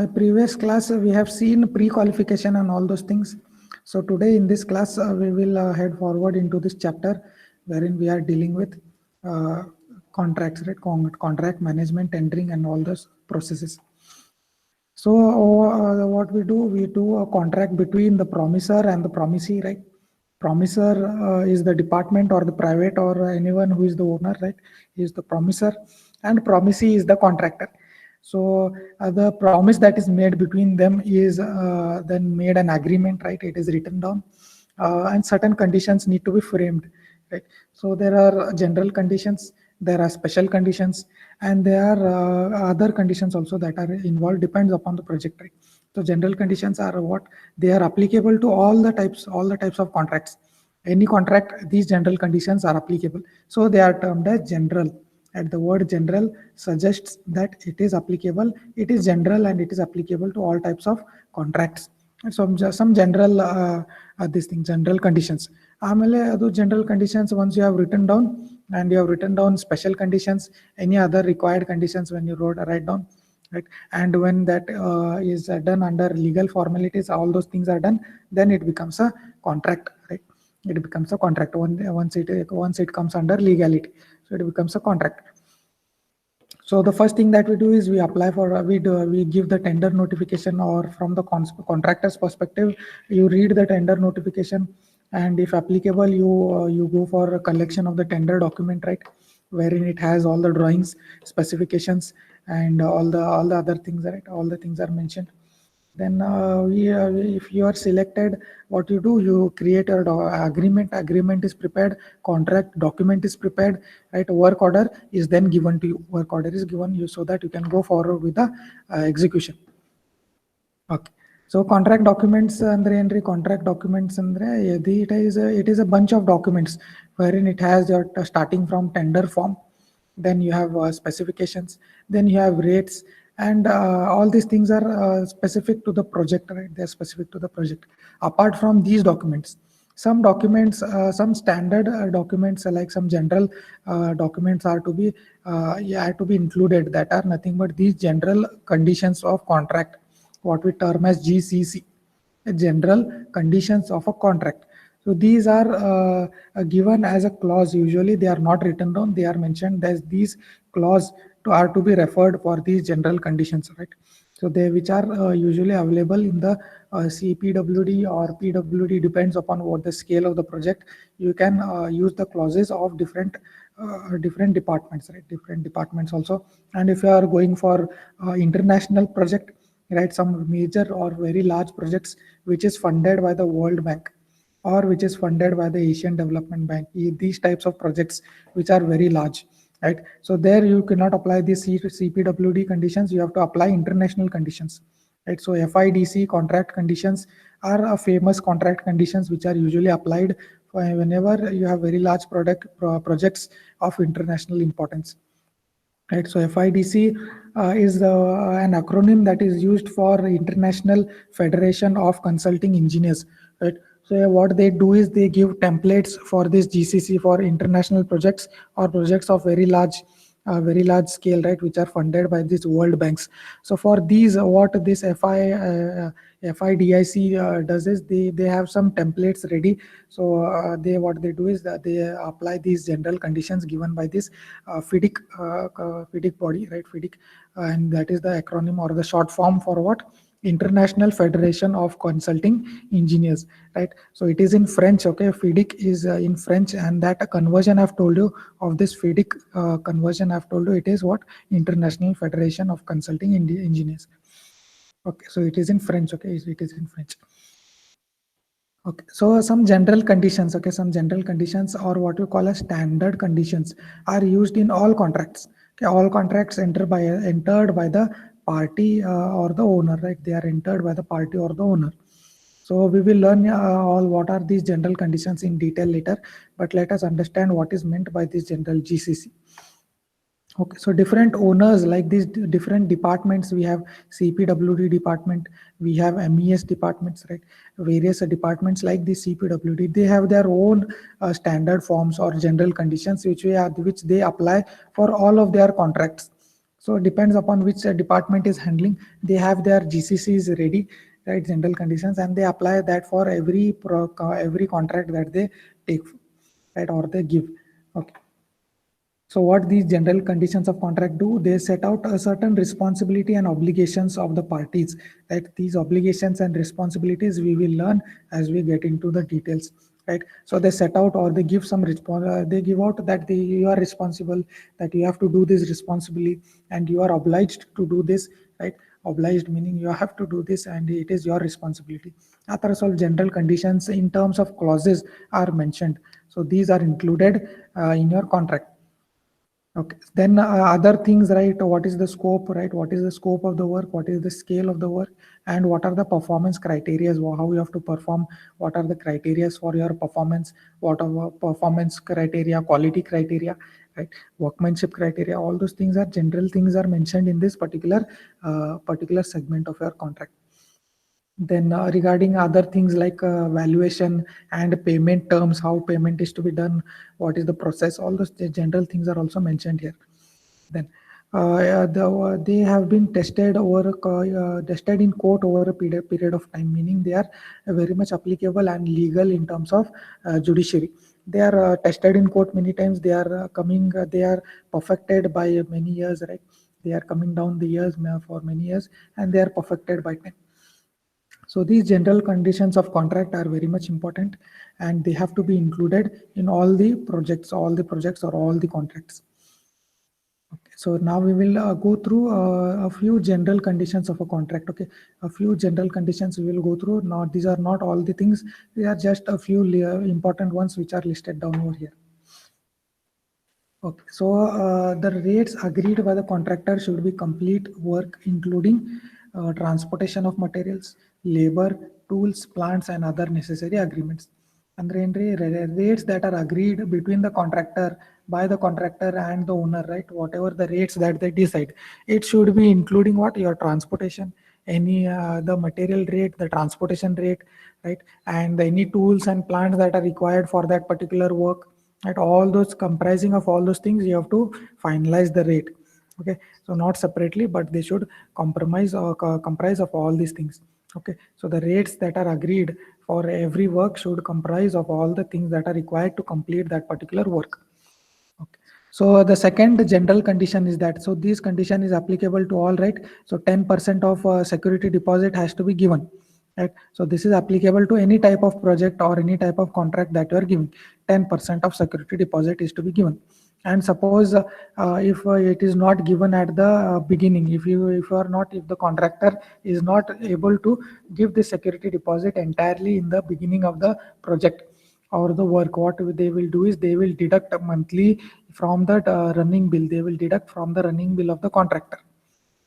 previous class we have seen pre-qualification and all those things. So today in this class we will head forward into this chapter wherein we are dealing with uh, contracts, right? Contract management, tendering, and all those processes. So what we do a contract between the promiser and the promisee, right? Promiser is the department or the private or anyone who is the owner, right? He is the promiser, and promisee is the contractor. So the promise that is made between them is then made an agreement, right? It is written down, and certain conditions need to be framed, right? So there are general conditions, there are special conditions, and there are other conditions also that are involved, depends upon the project, right? So general conditions are what they are applicable to all the types of contracts. Any contract, these general conditions are applicable, so they are termed as general. And the word general suggests that it is applicable, it is general, and it is applicable to all types of contracts. Some general this thing, general conditions. ಆಮೇಲೆ ಅದು general conditions, once you have written down, and you have written down special conditions, any other required conditions when you write down, right? And when that is done under legal formalities, all those things are done, then it becomes a contract, right? It becomes a contract once it comes under legality, so it becomes a contract. So the first thing that we do is we apply for we give the tender notification, or from the contractor's perspective, you read the tender notification, and if applicable, you go for a collection of the tender document, right? Wherein it has all the drawings, specifications, and all the other things, right? All the things are mentioned. Then if you are selected, what you do, you create a agreement is prepared, contract document is prepared, right? Work order is then given to you. Work order is given you so that you can go forward with the execution. Okay. So contract documents andre entry contract documents andre it is a bunch of documents wherein it has your starting from tender form, then you have specifications, then you have rates, and all these things are specific to the project, right? They're specific to the project. Apart from these documents, some documents, some standard documents, like some general documents are to be included, that are nothing but these general conditions of contract, what we term as GCC, general conditions of a contract. So these are given as a clause. Usually they are not written down, they are mentioned as these clause are to be referred for these general conditions, right? So they which are usually available in the CPWD or PWD, depends upon what the scale of the project. You can use the clauses of different departments, right? Different departments also. And if you are going for international project, right, some major or very large projects which is funded by the World Bank or which is funded by the Asian Development Bank, these types of projects which are very large, right? So there you cannot apply these CPWD conditions, you have to apply international conditions, right? So FIDC contract conditions are a famous contract conditions which are usually applied whenever you have very large projects of international importance. Right, so FIDC is an acronym that is used for International Federation of Consulting Engineers. Right, so what they do is they give templates for this GCC for international projects or projects of very large scale, right, which are funded by these world banks. So for these, what this FIDIC does is they have some templates ready. So what they do is that they apply these general conditions given by this FIDIC FIDIC body, right? FIDIC, and that is the acronym or the short form for what? International Federation of Consulting Engineers, right? So it is in French. Okay, FIDIC is in French, and that conversion I've told you of this FIDIC conversion I've told you, it is what? International Federation of Consulting Engineers. Okay, so it is in French. Okay, it is in French. Okay, so some general conditions, okay, some general conditions, or what you call as standard conditions, are used in all contracts. Okay, all contracts entered by the party or the owner, right? They are entered by the party or the owner. So we will learn all what are these general conditions in detail later, but let us understand what is meant by this general GCC. Okay, so different owners, like these different departments, we have CPWD department, we have MES departments, right? Various departments like the CPWD, they have their own standard forms or general conditions which they apply for all of their contracts. So it depends upon which department is handling. They have their GCCs ready, right? General conditions, and they apply that for every contract that they take, right, or they give. Okay. So what these general conditions of contract do, they set out a certain responsibility and obligations of the parties. That these obligations and responsibilities we will learn as we get into the details, right? So they set out, or they give some response. They give out that you are responsible, that you have to do this responsibly, and you are obliged to do this, right? Obliged meaning you have to do this, and it is your responsibility. Others all general conditions in terms of clauses are mentioned. So these are included in your contract. Okay, then other things, right? What is the scope, right? What is the scope of the work? What is the scale of the work? And what are the performance criteria? How you have to perform? What are the criteria for your performance? What are performance criteria, quality criteria, right? Workmanship criteria? All those things are general things are mentioned in this particular segment of your contract. Then regarding other things like valuation and payment terms, how payment is to be done, what is the process, all those general things are also mentioned here. Then they have been tested in court over a period of time, meaning they are very much applicable and legal in terms of judiciary. They are tested in court many times. They are they are perfected by many years, right? They are coming down the years for many years, and they are perfected by time. So these general conditions of contract are very much important, and they have to be included in all the projects or all the contracts. Okay, so now we will go through a few general conditions of a contract. Okay, a few general conditions we will go through. Now these are not all the things; they are just a few important ones which are listed down over here. Okay, so the rates agreed by the contractor should be complete work, including transportation of materials, labor, tools, plants, and other necessary agreements. And the rates that are agreed between the contractor, by the contractor and the owner, right? Whatever the rates that they decide, it should be including what your transportation, any the material rate, the transportation rate, right? And any tools and plants that are required for that particular work, at all those, comprising of all those things, you have to finalize the rate. Okay, so not separately, but they should compromise or comprise of all these things. Okay, so the rates that are agreed for every work should comprise of all the things that are required to complete that particular work. Okay. So the second general condition is that, so this condition is applicable to all, right? So 10% of security deposit has to be given, right? So this is applicable to any type of project or any type of contract that you are giving. 10% of security deposit is to be given. And suppose if it is not given at the beginning, if you are not, if the contractor is not able to give the security deposit entirely in the beginning of the project or the work, what they will do is they will deduct monthly from that running bill. They will deduct from the running bill of the contractor.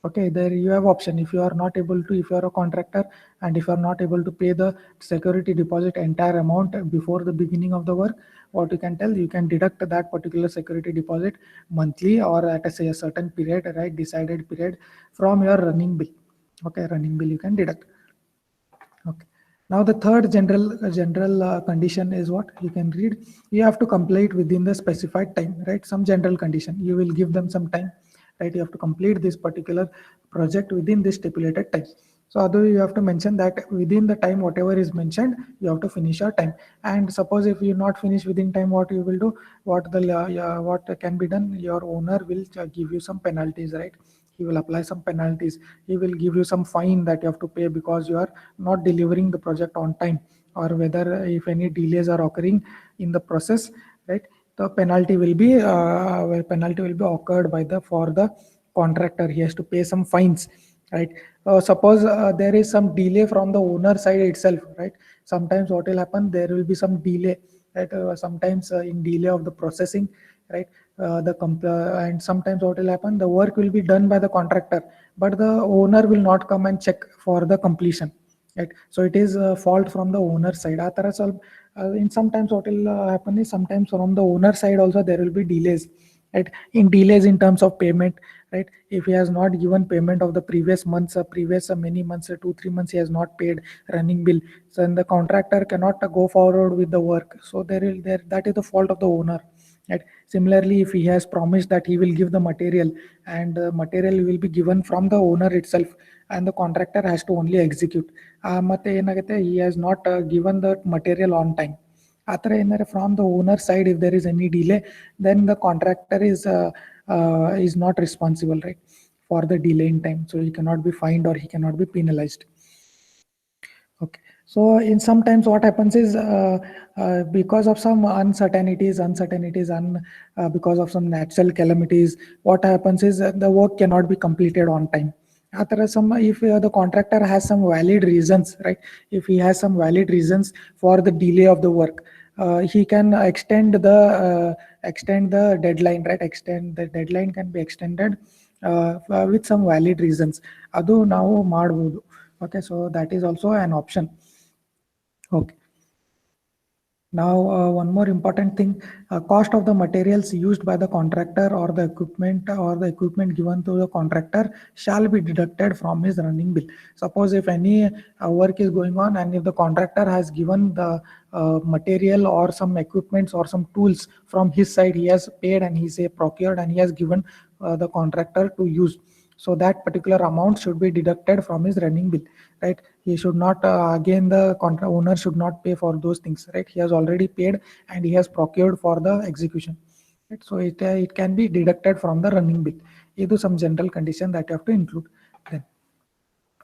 Okay, there you have option. If you are not able to, if you are a contractor and if you are not able to pay the security deposit entire amount before the beginning of the work, what you can tell, you can deduct that particular security deposit monthly or at a, say, a certain period, right, decided period from your running bill. Okay, running bill you can deduct. Okay. Now the third general condition is what you can read. You have to complete within the specified time, right? Some general condition. You will give them some time, right? You have to complete this particular project within this stipulated time. So although you have to mention that within the time, whatever is mentioned, you have to finish your time. And suppose if you not finish within time, what you will do? What can be done? Your owner will give you some penalties, right? He will apply some penalties. He will give you some fine that you have to pay because you are not delivering the project on time, or whether if any delays are occurring in the process, right? The penalty will be occurred by the for the contractor. He has to pay some fines, right? Suppose there is some delay from the owner side itself, right? Sometimes what will happen, there will be some delay, right? Sometimes in delay of the processing, right? And sometimes what will happen, the work will be done by the contractor, but the owner will not come and check for the completion, right? So it is a fault from the owner side. In sometimes what will happen is, sometimes from the owner side also there will be delays, right? In delays in terms of payment, right? If he has not given payment of the previous months, previous many months, 2-3 months he has not paid running bill, so then the contractor cannot go forward with the work. So there that is the fault of the owner. Right? Similarly, if he has promised that he will give the material, and material will be given from the owner itself, and the contractor has to only execute. ಮತ್ತೆ ಏನಾಗುತ್ತೆ, he has not given the material on time. ಆ ಥರ ಏನಾದ್ರೆ from the owner side if there is any delay, then the contractor is not responsible, right, for the delay in time. So he cannot be fined or he cannot be penalized. Okay. So in sometimes what happens is because of some uncertainties, because of some natural calamities, what happens is the work cannot be completed on time. If the contractor has some valid reasons, right? If he has some valid reasons for the delay of the work, he can extend the deadline, right? The deadline can be extended with some valid reasons. Adu ನಾವು ಮಾಡಬಹುದು. Okay, so that is also an option. Okay. Now, one more important thing, cost of the materials used by the contractor or the equipment given to the contractor shall be deducted from his running bill. Suppose if any work is going on, and if the contractor has given the material or some equipments or some tools from his side, he has paid and he say procured and he has given the contractor to use. So that particular amount should be deducted from his running bill, right? He should not, again the owner should not pay for those things, right? He has already paid and he has procured for the execution, right? So it can be deducted from the running bill. This is some general condition that you have to include. Then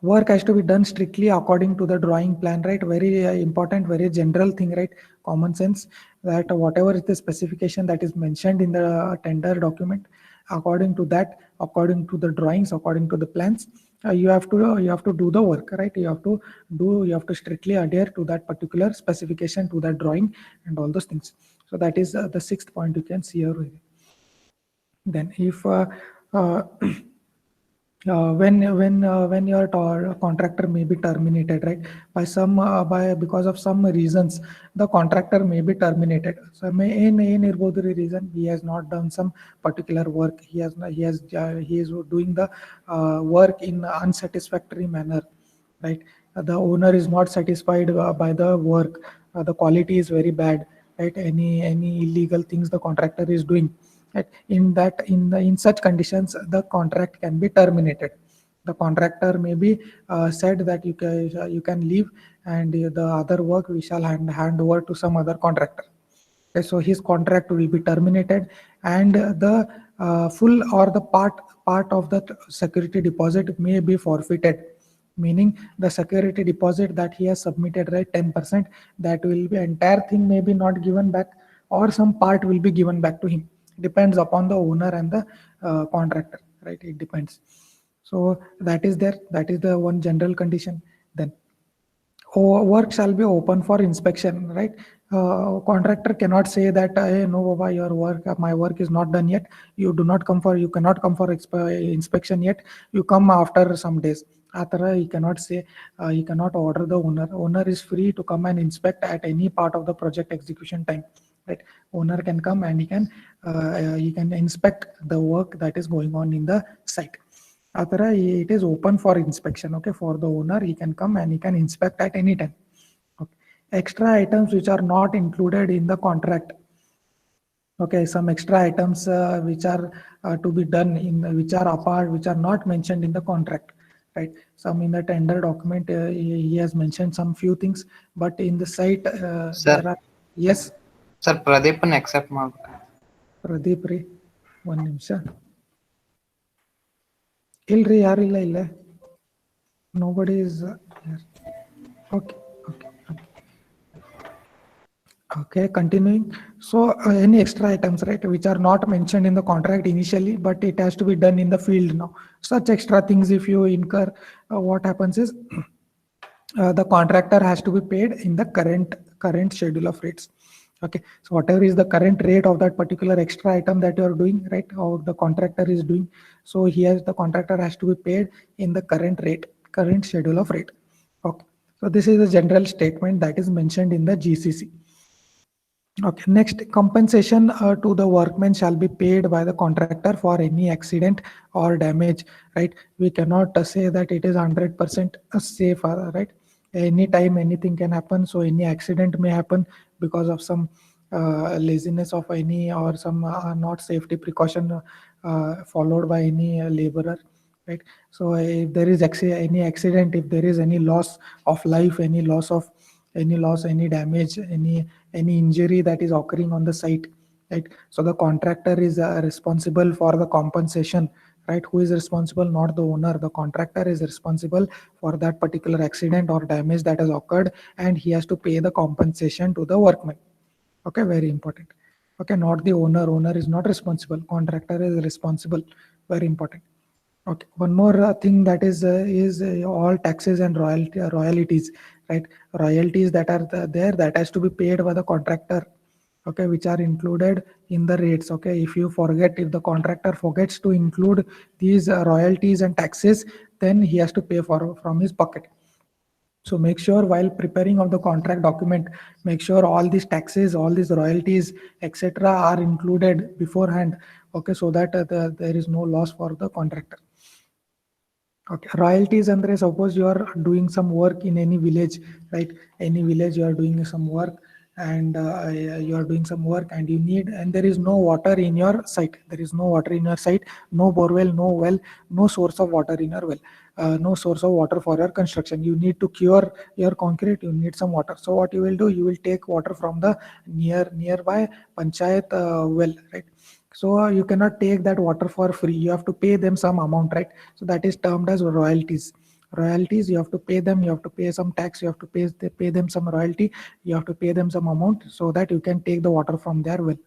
work has to be done strictly according to the drawing plan, right? Very important, very general thing, right? Common sense, that whatever is the specification that is mentioned in the tender document, according to that, according to the drawings, according to the plans, you have to do the work, right? You have to strictly adhere to that particular specification, to that drawing and all those things. So that is the sixth point you can see here. Then if when your contractor may be terminated, right, because of some reasons, the contractor may be terminated. So reason he has not done some particular work, he is doing the work in unsatisfactory manner, right? The owner is not satisfied by the work, the quality is very bad, right? Any illegal things the contractor is doing, right? In such conditions, the contract can be terminated. The contractor may be said that you can leave, and the other work we shall hand over to some other contractor. Okay, so his contract will be terminated, and the full or the part of the security deposit may be forfeited. Meaning the security deposit that he has submitted, right, 10%, that will be entire thing may be not given back, or some part will be given back to him. Depends upon the owner and the contractor, right? It depends. So that is the one general condition. Then work shall be open for inspection, right? Contractor cannot say that, hey, no Baba, your work, my work is not done yet, you cannot come for inspection yet, you come after some days. He cannot say, he cannot order the owner is free to come and inspect at any part of the project execution time, right? Owner can come and he can inspect the work that is going on in the site. It is open for inspection, okay? For the owner, he can come and he can inspect at any time. Okay. Extra items which are not included in the contract. Okay, some extra items which are to be done which are apart, which are not mentioned in the contract, right? Some in the tender document, he has mentioned some few things, but in the site, there are. Yes. Sir, Pradeep accept mark. Pradeep re, one ನಿಮಿಷ. Ilri ಯಾರಿಲ್ಲ ಇಲ್ಲ. Nobody is here. Okay, continuing. So any extra items, right, which are not mentioned in the contract initially, but it has to be done in the field now. Such extra things, if you incur, what happens is the contractor has to be paid in the current schedule of rates. Okay, so whatever is the current rate of that particular extra item that you are doing, right, or the contractor is doing, so the contractor has to be paid in the current schedule of rate. Okay, so this is the general statement that is mentioned in the GCC. Okay, next, compensation to the workmen shall be paid by the contractor for any accident or damage, right? We cannot say that it is 100% safe, right? Anytime anything can happen, so any accident may happen because of some laziness of any or some not safety precaution followed by any laborer, right? So if there is any accident, if there is any loss of life, any damage, any injury that is occurring on the site, right? So the contractor is responsible for the compensation, right? Who is responsible? Not the owner. The contractor is responsible for that particular accident or damage that has occurred, and he has to pay the compensation to the workman. Okay, very important. Okay, not the owner. Owner is not responsible. Contractor is responsible. Very important. Okay, one more thing that is all taxes and royalties, right? Royalties that are there, that has to be paid by the contractor. Okay, which are included in the rates. Okay, if the contractor forgets to include these royalties and taxes, then he has to pay for from his pocket. So make sure while preparing of the contract document, make sure all these taxes, all these royalties, etc., are included beforehand. Okay, so that there is no loss for the contractor. Okay, royalties andre, suppose you are doing some work in any village, right? Any village you are doing some work, and you are doing some work, and and there is no water in your site. There is no water in your site, no borewell, no well, no source of water in your well, no source of water for your construction. You need to cure your concrete, you need some water. So what you will do, you will take water from the nearby panchayat well, right? So you cannot take that water for free. You have to pay them some amount, right? So that is termed as royalties. Royalties, you have to pay them. You have to pay some tax. You have to pay them some royalty. You have to pay them some amount so that you can take the water from their well,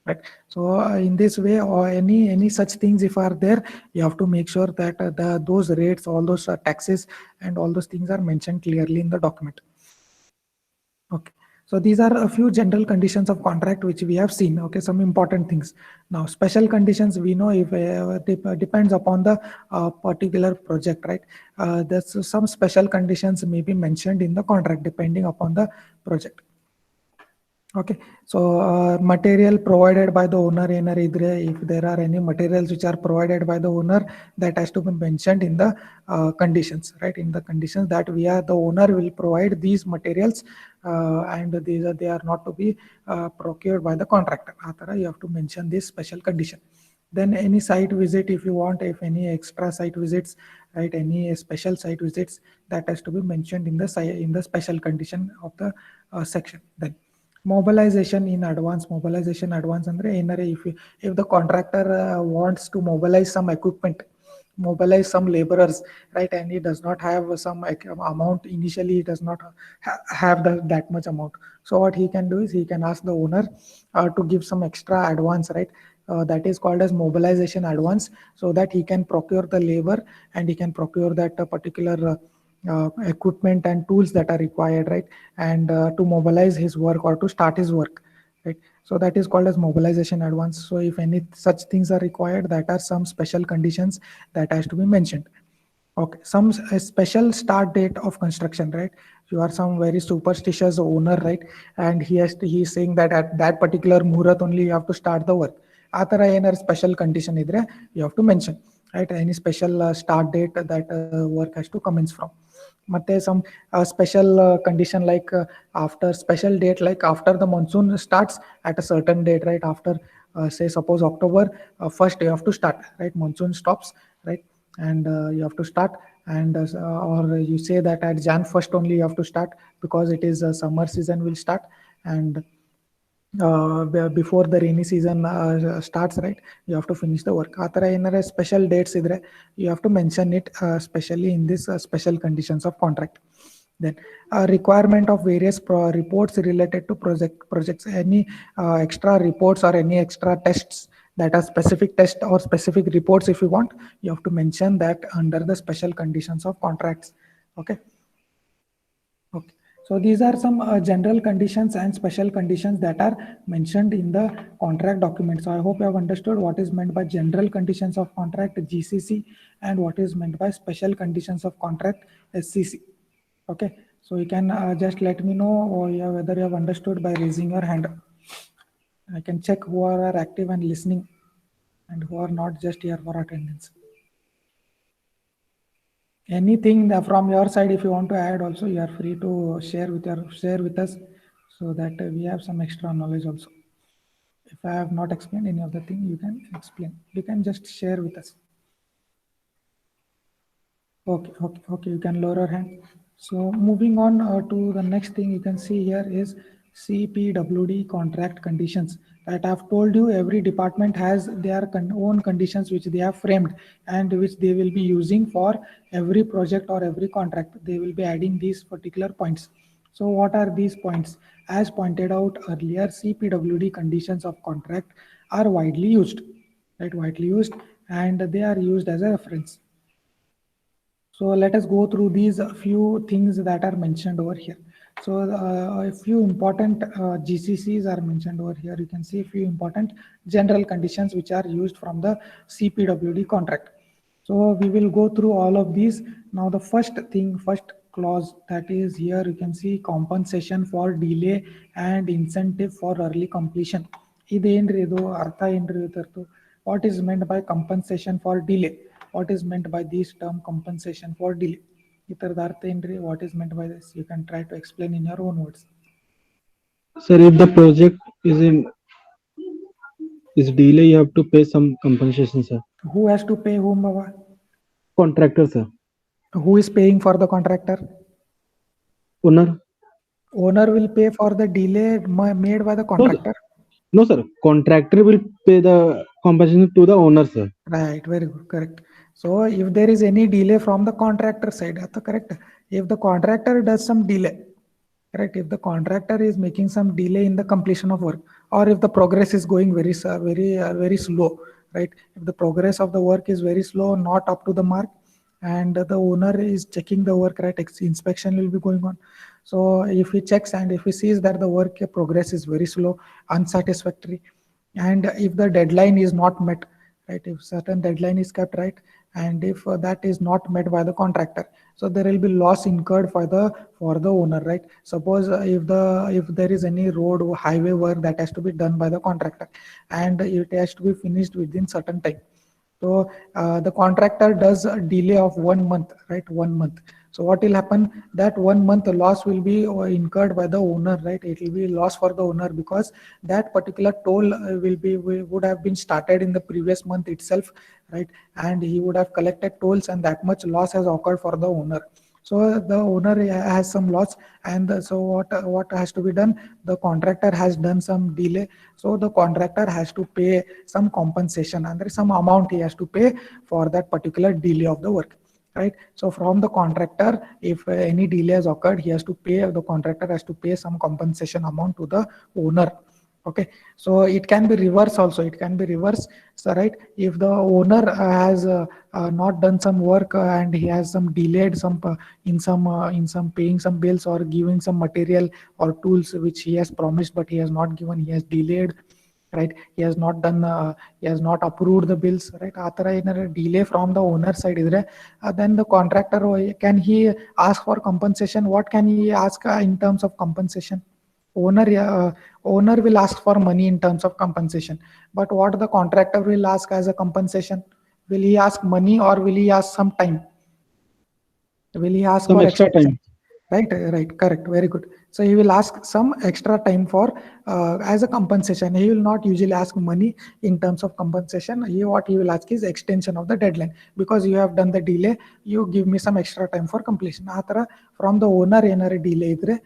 right? So in this way, or any such things if are there, you have to make sure that those rates, all those taxes, and all those things are mentioned clearly in the document. Okay. So these are a few general conditions of contract which we have seen. Okay, some important things. Now, special conditions, we know if depends upon the particular project, right? There's some special conditions may be mentioned in the contract depending upon the project. Okay, so material provided by the owner if there are any materials which are provided by the owner, that has to be mentioned in the conditions, right? In the conditions that the owner will provide these materials, and they are not to be procured by the contractor. Athara, you have to mention this special condition. Then any site visit, if you want, if any extra site visits, right? Any special site visits, that has to be mentioned in the special condition of the section. Then mobilization in advance. Mobilization advance andre enare, if the contractor wants to mobilize some equipment, mobilize some laborers, right? And he does not have some amount initially, he does not have that much amount. So what he can do is he can ask the owner to give some extra advance, right? That is called as mobilization advance, so that he can procure the labor, and he can procure that particular equipment and tools that are required, right? And to mobilize his work or to start his work, right? So that is called as mobilization advance. So if any such things are required, that are some special conditions that has to be mentioned. Okay, some special start date of construction, right? You are some very superstitious owner, right? And he's saying that at that particular muhurat only you have to start the work. ಆ ಥರ ಏನಾದ್ರು special condition ಇದ್ರೆ you have to mention, right? Any special start date that work has to commence from. ಮತ್ತೆ some special condition like after special date, like after the monsoon starts at a certain date, right? After say suppose October 1st you have to start, right? Monsoon stops, right? And you have to start, and or you say that at Jan 1st only you have to start, because it is summer season will start, and before the rainy season starts, right? You have to finish the work. Athara ಏನರೆ special dates idre, you have to mention it especially in this special conditions of contract. Then requirement of various reports related to projects. Any extra reports or any extra tests, that are specific test or specific reports, if you want, you have to mention that under the special conditions of contracts. Okay. Okay. So these are some general conditions and special conditions that are mentioned in the contract document. So I hope you have understood what is meant by general conditions of contract, GCC, and what is meant by special conditions of contract, SCC. Okay. So you can just let me know whether you have understood by raising your hand. I can check who are active and listening, and who are not just here for attendance. Anything from your side, if you want to add also, you are free to share with us. so that we have some extra knowledge also. If I have not explained any of the thing, you can explain. You can just share with us. Okay, you can lower your hand. So moving on to the next thing you can see here is CPWD contract conditions. That I've told you, every department has their own conditions which they have framed and which they will be using for every project or every contract. They will be adding these particular points. So what are these points? As pointed out earlier, CPWD conditions of contract are widely used, right? Widely used, and they are used as a reference. So let us go through these few things that are mentioned over here. So a few important GCCs are mentioned over here. You can see a few important general conditions which are used from the CPWD contract. So we will go through all of these. Now the first thing, first clause that is here, you can see compensation for delay and incentive for early completion. ಇದೇನ್ರಿ ಇದು ಅರ್ಥ ಏನ್ರಿ ಇದರದ್ದು? What is meant by compensation for delay? What is meant by this term compensation for delay? ಇದರದ ಅರ್ಥ ಏನ್ರಿ? What is meant by this? You can try to explain in your own words. Sir, if the project is delay, you have to pay some compensation, sir. Who has to pay whom, Baba? Contractor, sir. Who is paying for the contractor? Owner? Owner will pay for the delay made by the contractor. No, sir. Contractor will pay the compensation to the owner, sir. Right, very good, correct. So if there is any delay from the contractor side, that's correct. If the contractor does some delay, correct, if the contractor is making some delay in the completion of work, or if the progress is going very slow, right? If the progress of the work is very slow, not up to the mark, and the owner is checking the work, right? Inspection will be going on. So if he checks and if he sees that the work progress is very slow, unsatisfactory, and if the deadline is not met, right? If certain deadline is kept, right? And if that is not met by the contractor, so there will be loss incurred for the owner, right? Suppose if there is any road or highway work that has to be done by the contractor and it has to be finished within certain time. So the contractor does a delay of 1 month, right? 1 month. So what will happen? That 1 month loss will be incurred by the owner, right? It will be loss for the owner because that particular toll would have been started in the previous month itself, right? And he would have collected tolls, and that much loss has occurred for the owner. So the owner has some loss, and so what has to be done? The contractor has done some delay, so the contractor has to pay some compensation, and there is some amount he has to pay for that particular delay of the work, right? So from the contractor, if any delay has occurred, the contractor has to pay some compensation amount to the owner. Okay, so it can be reverse also. It can be reverse, so right? If the owner has not done some work and he has some delayed in some paying some bills or giving some material or tools which he has promised but he has not given, he has delayed, right? He has not done, he has not approved the bills, right? Athara ಏನಾರ delay from the owner side idre, then the contractor, can he ask for compensation? What can he ask in terms of compensation? Owner will ask for money in terms of compensation, but what the contractor will ask as a compensation? Will he ask money or will he ask some time? Will he ask Some for extra time. Right, correct, very good. So he will ask some extra time for as a compensation. He will not usually ask money in terms of compensation. What he will ask is extension of the deadline, because you have done the delay, you give me some extra time for completion. Athara from the owner ಏನಾರ delay ಇದ್ರೆ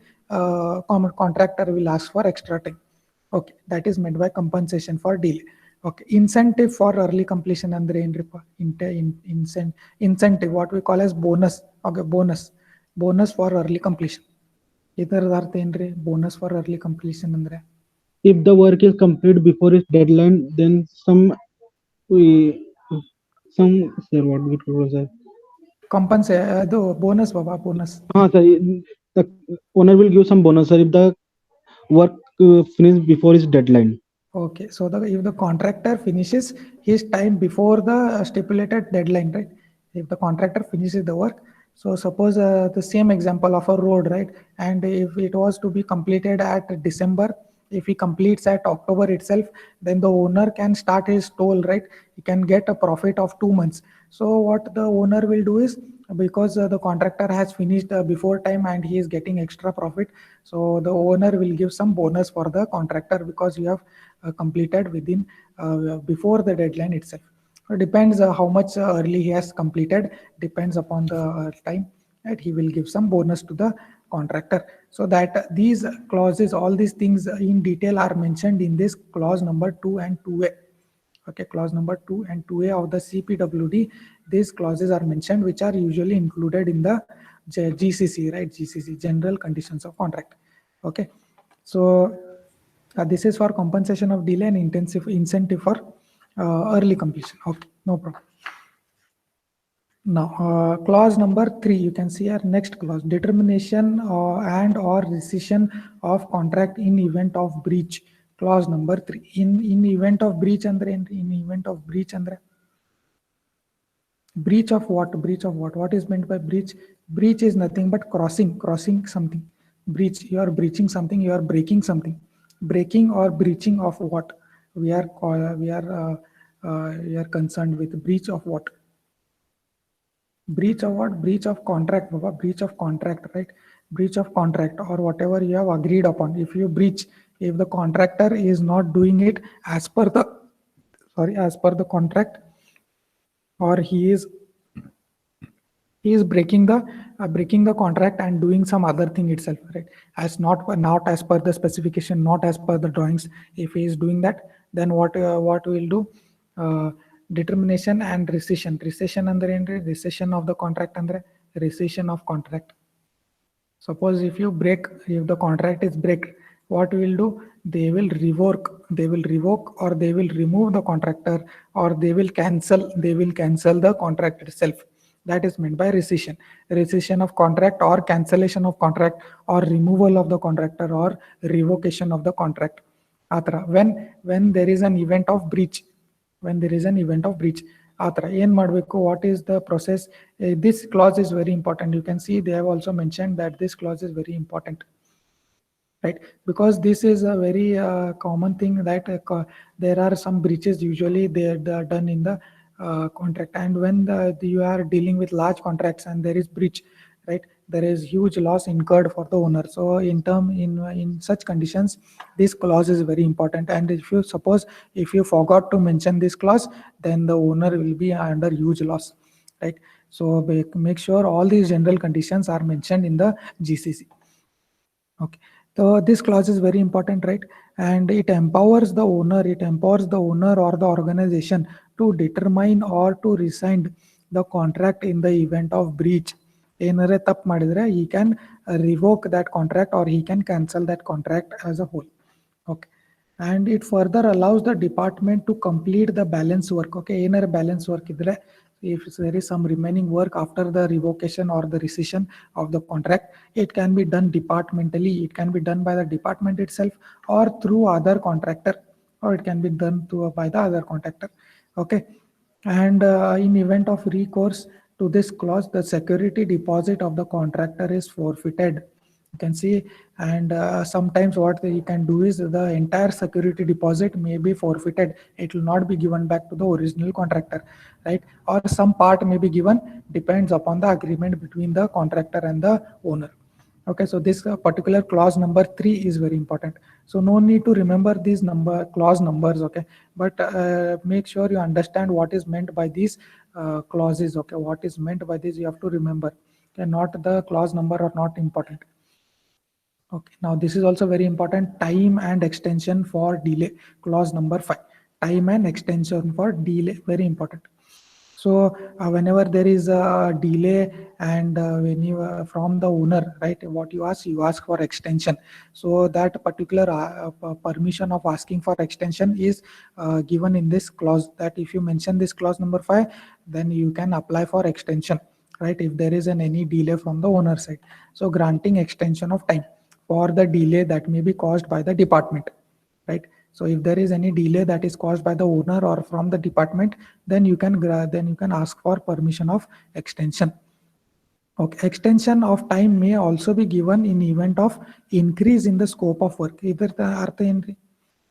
contractor will ask for extra time. Okay, that is meant by compensation for delay. Okay, incentive for early completion andre ಏನ್ರಿಪ್ಪ? Incentive, what we call as bonus. Okay, bonus for early completion. ಇದರದ ಅರ್ಥ ಏನ್ರಿ? bonus for early completion ಅಂದ್ರೆ If the work is complete before its deadline, then sir, what we call, sir? ಅದು bonus Baba, bonus. Sir, the owner will give some bonus, sir, if the work finished before its deadline. Okay, so if the contractor finishes his time before the stipulated deadline, right? If the contractor finishes the work, so suppose the same example of a road, right? And if it was to be completed at December, if he completes at October itself, then the owner can start his toll, right? He can get a profit of 2 months. So what the owner will do is because the contractor has finished before time and he is getting extra profit, so the owner will give some bonus for the contractor because you have completed within before the deadline itself. It depends how much early he has completed, depends upon the time, right? He will give some bonus to the contractor. So that these clauses, all these things in detail are mentioned in this clause number 2 and 2a. Okay, clause number 2 and 2a of the CPWD, these clauses are mentioned, which are usually included in the GCC, right? GCC, General Conditions of Contract. Okay, so this is for compensation of delay and intensive incentive for early completion. Okay, no problem. Now, clause number 3, you can see our next clause, determination and or rescission of contract in event of breach. Clause number 3, in event of breach andre, in event of breach andre, breach of what? Breach of what? What is meant by breach? Breach is nothing but crossing something. Breach, you are breaching something, you are breaking something. Breaking or breaching of what? We are concerned with breach of what? Breach of what? Breach of contract, Baba. Breach of contract, right? Breach of contract or whatever you have agreed upon. If you breach, if the contractor is not doing it as per the, as per the contract, or he is breaking the contract and doing some other thing itself, right? As not as per the specification, not as per the drawings. If he is doing that, then what we'll do? Determination and rescission andre ಏನ್ರಿ? Rescission of the contract andre rescission of contract. Suppose if the contract is break, what will do? They will revoke or they will remove the contractor, or they will cancel the contract itself. That is meant by rescission of contract or cancellation of contract or removal of the contractor or revocation of the contract. Atra, when there is an event of breach, ಆತರ ಏನ್ ಮಾಡಬೇಕು? What is the process? This clause is very important. You can see they have also mention that this clause is very important, right? Because this is a very common thing that there are some breaches usually they are done in the contract, and when you are dealing with large contracts and there is breach, right, there is huge loss incurred for the owner. So in such conditions, this clause is very important, and if you forgot to mention this clause, then the owner will be under huge loss, right? So make sure all these general conditions are mentioned in the GCC. Okay, so this clause is very important, right? And it empowers the owner or the organization to determine or to rescind the contract in the event of breach. Enare ತಪ್ಪು ಮಾಡಿದ್ರೆ he can revoke that contract or he can cancel that contract as a whole. Okay, and it further allows the department to complete the balance work. Okay, ಏನಾರ balance work ಇದ್ರೆ, if there is some remaining work after the revocation or the rescission of the contract, it can be done departmentally. It can be done by the department itself or through other contractor, or it can be done by the other contractor. Okay, and in event of recourse to this clause, the security deposit of the contractor is forfeited. You can see, and sometimes what you can do is the entire security deposit may be forfeited. It will not be given back to the original contractor, right? Or some part may be given, depends upon the agreement between the contractor and the owner. Okay, so this particular clause number 3 is very important. So no need to remember these clause numbers, okay? But make sure you understand what is meant by these clauses, okay? What is meant by this, you have to remember. Okay, not the clause number are not important. Okay, now this is also very important, time and extension for delay. Clause number 5, time and extension for delay, very important. So whenever there is a delay and when you from the owner, right, what you ask for extension. So that particular permission of asking for extension is given in this clause, that if you mention this clause number 5, then you can apply for extension, right, if there is any delay from the owner side. So granting extension of time for the delay that may be caused by the department, right? So if there is any delay that is caused by the owner or from the department, then you can ask for permission of extension. Okay, extension of time may also be given in event of increase in the scope of work. Either the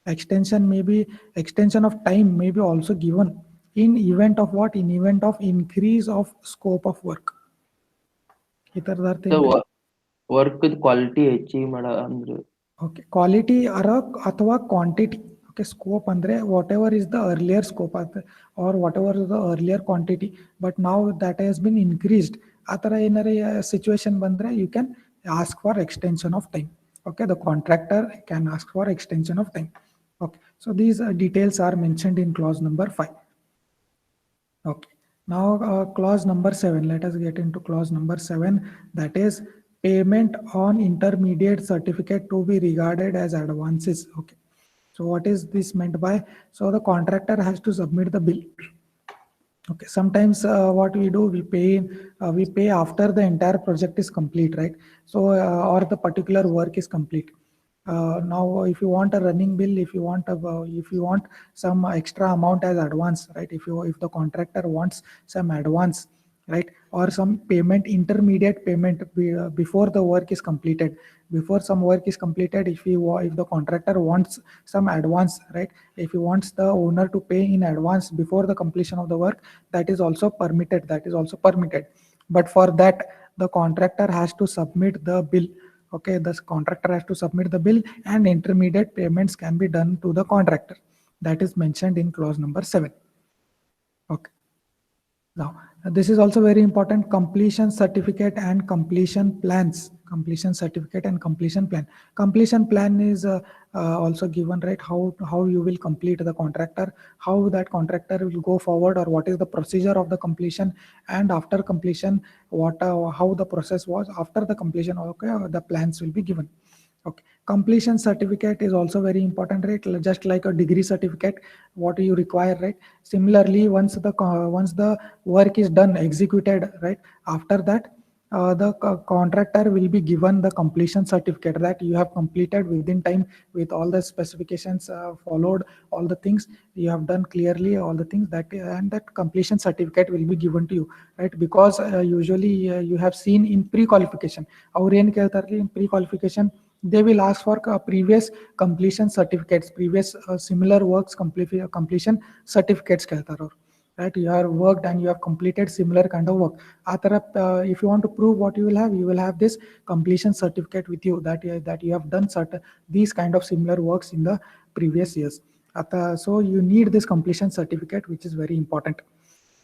extension of time may be also given in event of what? In event of increase of scope of work. ಈ ಥರದ್ದು work quality ಹೆಚ್ಚಿಗೆ ಮಾಡ ಅಂದ್ರೆ okay quality ಅಥವಾ quantity. Okay scope ಅಂದರೆ whatever is the earlier scope or whatever is the earlier quantity, but ನಾವು that has been increased. ಆ ಥರ ಏನಾರ ಸಿಚುವೇಶನ್ ಬಂದರೆ you can ask for extension of time. Okay, the contractor can ask for extension of time. Okay, so these details are mentioned in clause number 5. Okay, now clause number 7, let us get into clause number 7, that is payment on intermediate certificate to be regarded as advances. Okay, so what is this meant by? So the contractor has to submit the bill. Okay, sometimes what we do, we pay after the entire project is complete, right? So or the particular work is complete. Now if you want a running bill, if you want some extra amount as advance, right? If the contractor wants some advance, right, or some payment, intermediate payment before the work is completed, before some work is completed, if the contractor wants some advance, right, if he wants the owner to pay in advance before the completion of the work, that is also permitted. But for that, the contractor has to submit the bill. Okay, the contractor has to submit the bill, and intermediate payments can be done to the contractor. That is mentioned in clause number 7. Okay, now this is also very important, completion certificate and completion plans. Completion certificate and completion plan. Completion plan is also given, right? How you will complete the contractor, how that contractor will go forward, or what is the procedure of the completion, and after completion, how the process was after the completion. Okay, the plans will be given. Okay, completion certificate is also very important, right? Just like a degree certificate, what you require, right? Similarly, once the work is done, executed, right, after that, the contractor will be given the completion certificate that you have completed within time, with all the specifications followed, all the things you have done clearly, all the things that, and that completion certificate will be given to you, right? Because usually you have seen in pre-qualification, in pre-qualification, they will ask for previous completion certificates, previous similar works completion certificates kehtar aur, right? You have worked and you have completed similar kind of work. If you want to prove what you will have this completion certificate with you, that you have done these kind of similar works in the previous years. So you need this completion certificate, which is very important.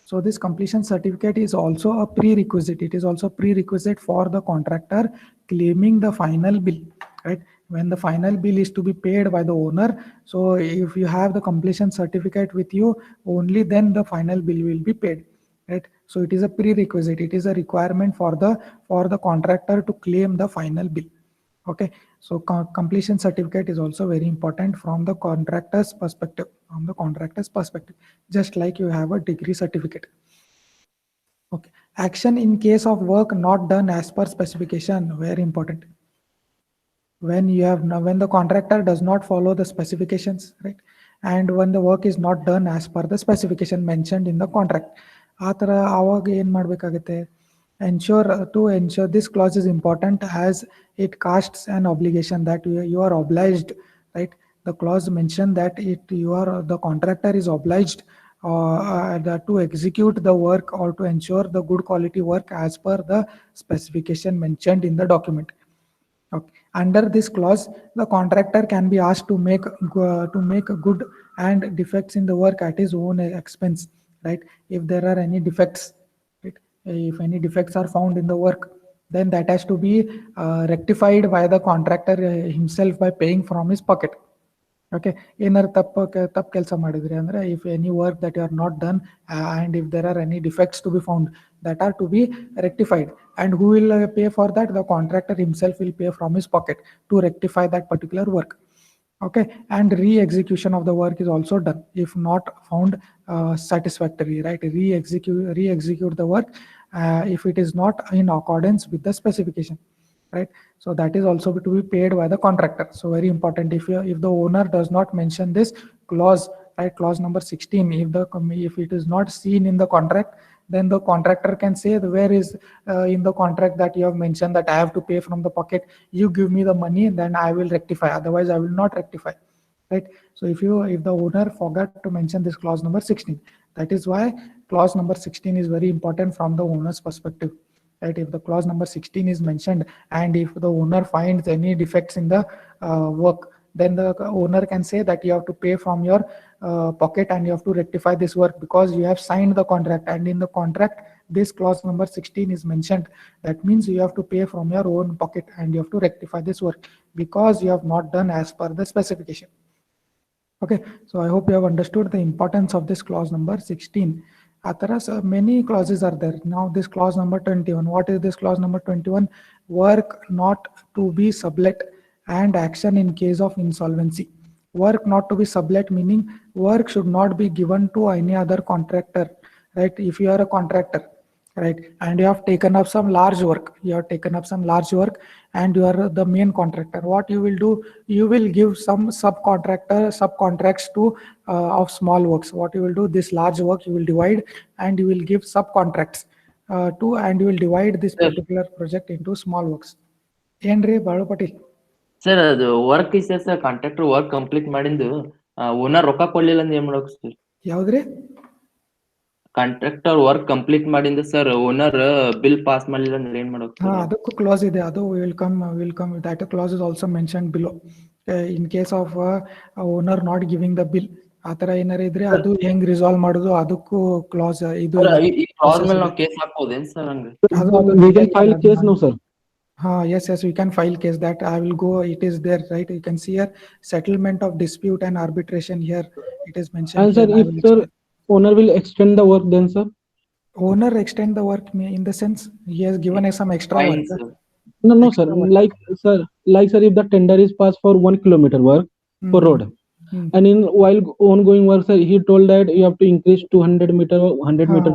So this completion certificate is also a prerequisite. It is also prerequisite for the contractor claiming the final bill, right? When the final bill is to be paid by the owner, so if you have the completion certificate with you, only then the final bill will be paid, right? So it is a prerequisite. It is a requirement for the contractor to claim the final bill. Okay, so completion certificate is also very important from the contractor's perspective. Just like you have a degree certificate. Okay, action in case of work not done as per specification, very important. When the contractor does not follow the specifications, right, and when the work is not done as per the specification mentioned in the contract, ಆವಾಗ ಏನ್ ಮಾಡ್ಬೇಕಾಗುತ್ತೆ? To ensure this clause is important as it casts an obligation that you are obliged, right? The clause mentioned that the contractor is obliged to execute the work or to ensure the good quality work as per the specification mentioned in the document. Okay. Under this clause, the contractor can be asked to make good and defects in the work at his own expense, right? If there are any defects, right? If any defects are found in the work, then that has to be rectified by the contractor himself by paying from his pocket. Okay, ಏನಾರು ತಪ್ಪು ಕೆಲಸ ಮಾಡಿದ್ರಿ ಅಂದ್ರೆ, if any work that you are not done and if there are any defects to be found, that are to be rectified, and who will pay for that? The contractor himself will pay from his pocket to rectify that particular work. Okay, and re-execution of the work is also done if not found satisfactory, right? Re-execute the work if it is not in accordance with the specification, right? So that is also to be paid by the contractor. So very important, if the owner does not mention this clause, right, clause number 16, if it is not seen in the contract, then the contractor can say, where is in the contract that you have mentioned that I have to pay from the pocket? You give me the money, then I will rectify, otherwise I will not rectify, right? So if the owner forgot to mention this clause number 16, that is why clause number 16 is very important from the owner's perspective. right? If the clause number 16 is mentioned and if the owner finds any defects in the work, then the owner can say that you have to pay from your pocket and you have to rectify this work because you have signed the contract, and in the contract this clause number 16 is mentioned. That means you have to pay from your own pocket and you have to rectify this work because you have not done as per the specification. Okay, so I hope you have understood the importance of this clause number 16. Ataras, many clauses are there. Now this clause number 21. What is this clause number 21? Work not to be sublet and action in case of insolvency. Work not to be sublet meaning work should not be given to any other contractor, right? If you are a contractor, right, and you have taken up some large work, and you are the main contractor, what you will do, you will give some subcontracts to of small works. What you will do, this large work you will divide and you will give subcontracts to, and you will divide this particular project into small works. ಏನ್ರಿ Balu Patil? Sir ಅದು work is sir contractor work complete ಮಾಡಿಂದು owner ರೊಕ್ಕ ಕೊಡ್ಲಿಲ್ಲ ಅಂದ್ರೆ ಏನ್ ಮಾಡೋಕ್ sir? ಯಾವ್ದ್ರಿ? Contractor work complete ಮಾಡಿಂದ ಸರ್ ಓನರ್ ಬಿಲ್ ಪಾಸ್ ಮಾಡಲಿಲ್ಲ ಅಂದ್ರೆ ಏನ್ ಮಾಡೋಕ್ ಹಾ, ಸರ್? ಅದಕ್ಕೂ ಕ್ಲಾಸ್ ಇದೆ. ಅದು will come that clause is also mentioned below. In case of owner not giving the bill, ಆ ತರ ಏನಾರ ಇದ್ರೆ ಅದು ಹೆಂಗ್ ರಿಸಾಲ್ವ್ ಮಾಡೋದು ಅದಕ್ಕೂ ಕ್ಲಾಸ್ ಇದು ಸರ್, ಇದೆ. ಈ ಕ್ಲಾಸ್ ಮೇಲೆ ನಾವು ಕೇಸ್ ಹಾಕ್ಬೋದೇನ್ ಸರ್ ಹಂಗ? We can file case now, sir. Yes, we can file case. That I will go, it is there, right? You can see here settlement of dispute and arbitration. Here it is mentioned. And sir, here. I if will sir explain. owner will extend the work, then sir? Owner extend the work in the sense he has given us some extra Fine, work. sir. No, Extra sir. work. Like sir, if the tender is passed for 1 kilometer work for road, and in while ongoing work, sir, he told that you have to increase 200 meter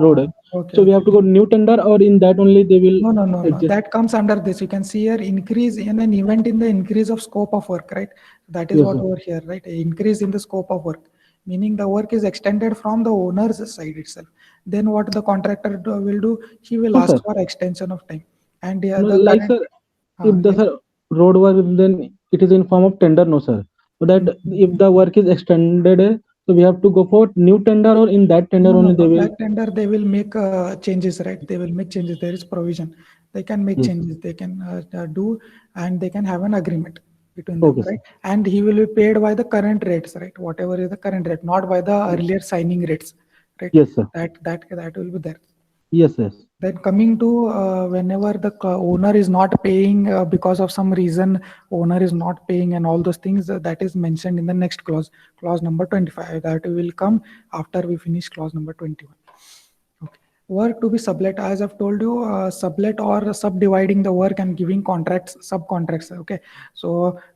road. Okay. So we have to go new tender, or in that only they will. No. adjust. That comes under this. You can see here increase in an event in the increase of scope of work, right? That is Yes, what sir. over here, right? Increase in the scope of work, meaning the work is extended from the owner's side itself. Then what the contractor will do? He will No, ask sir. for extension of time. And No, the like current, sir, if the yes. sir road work, then it is in form of tender, no sir. So that if the work is extended, so we have to go for new tender, or in that tender No, only they will. that tender they will make changes, right? They will make changes. There is provision. They can make Yes. changes. They can do, and they can have an agreement between them, Okay, sir. right? And he will be paid by the current rates, right? Whatever is the current rate, not by the earlier signing rates, right? Yes, sir. That will be there. Yes. Then coming to whenever the owner is not paying because of some reason, owner is not paying and all those things, that is mentioned in the next clause number 25. That will come after we finish clause number 21. Okay. Work to be sublet, as I've told you, sublet or subdividing the work and giving subcontracts. Okay. So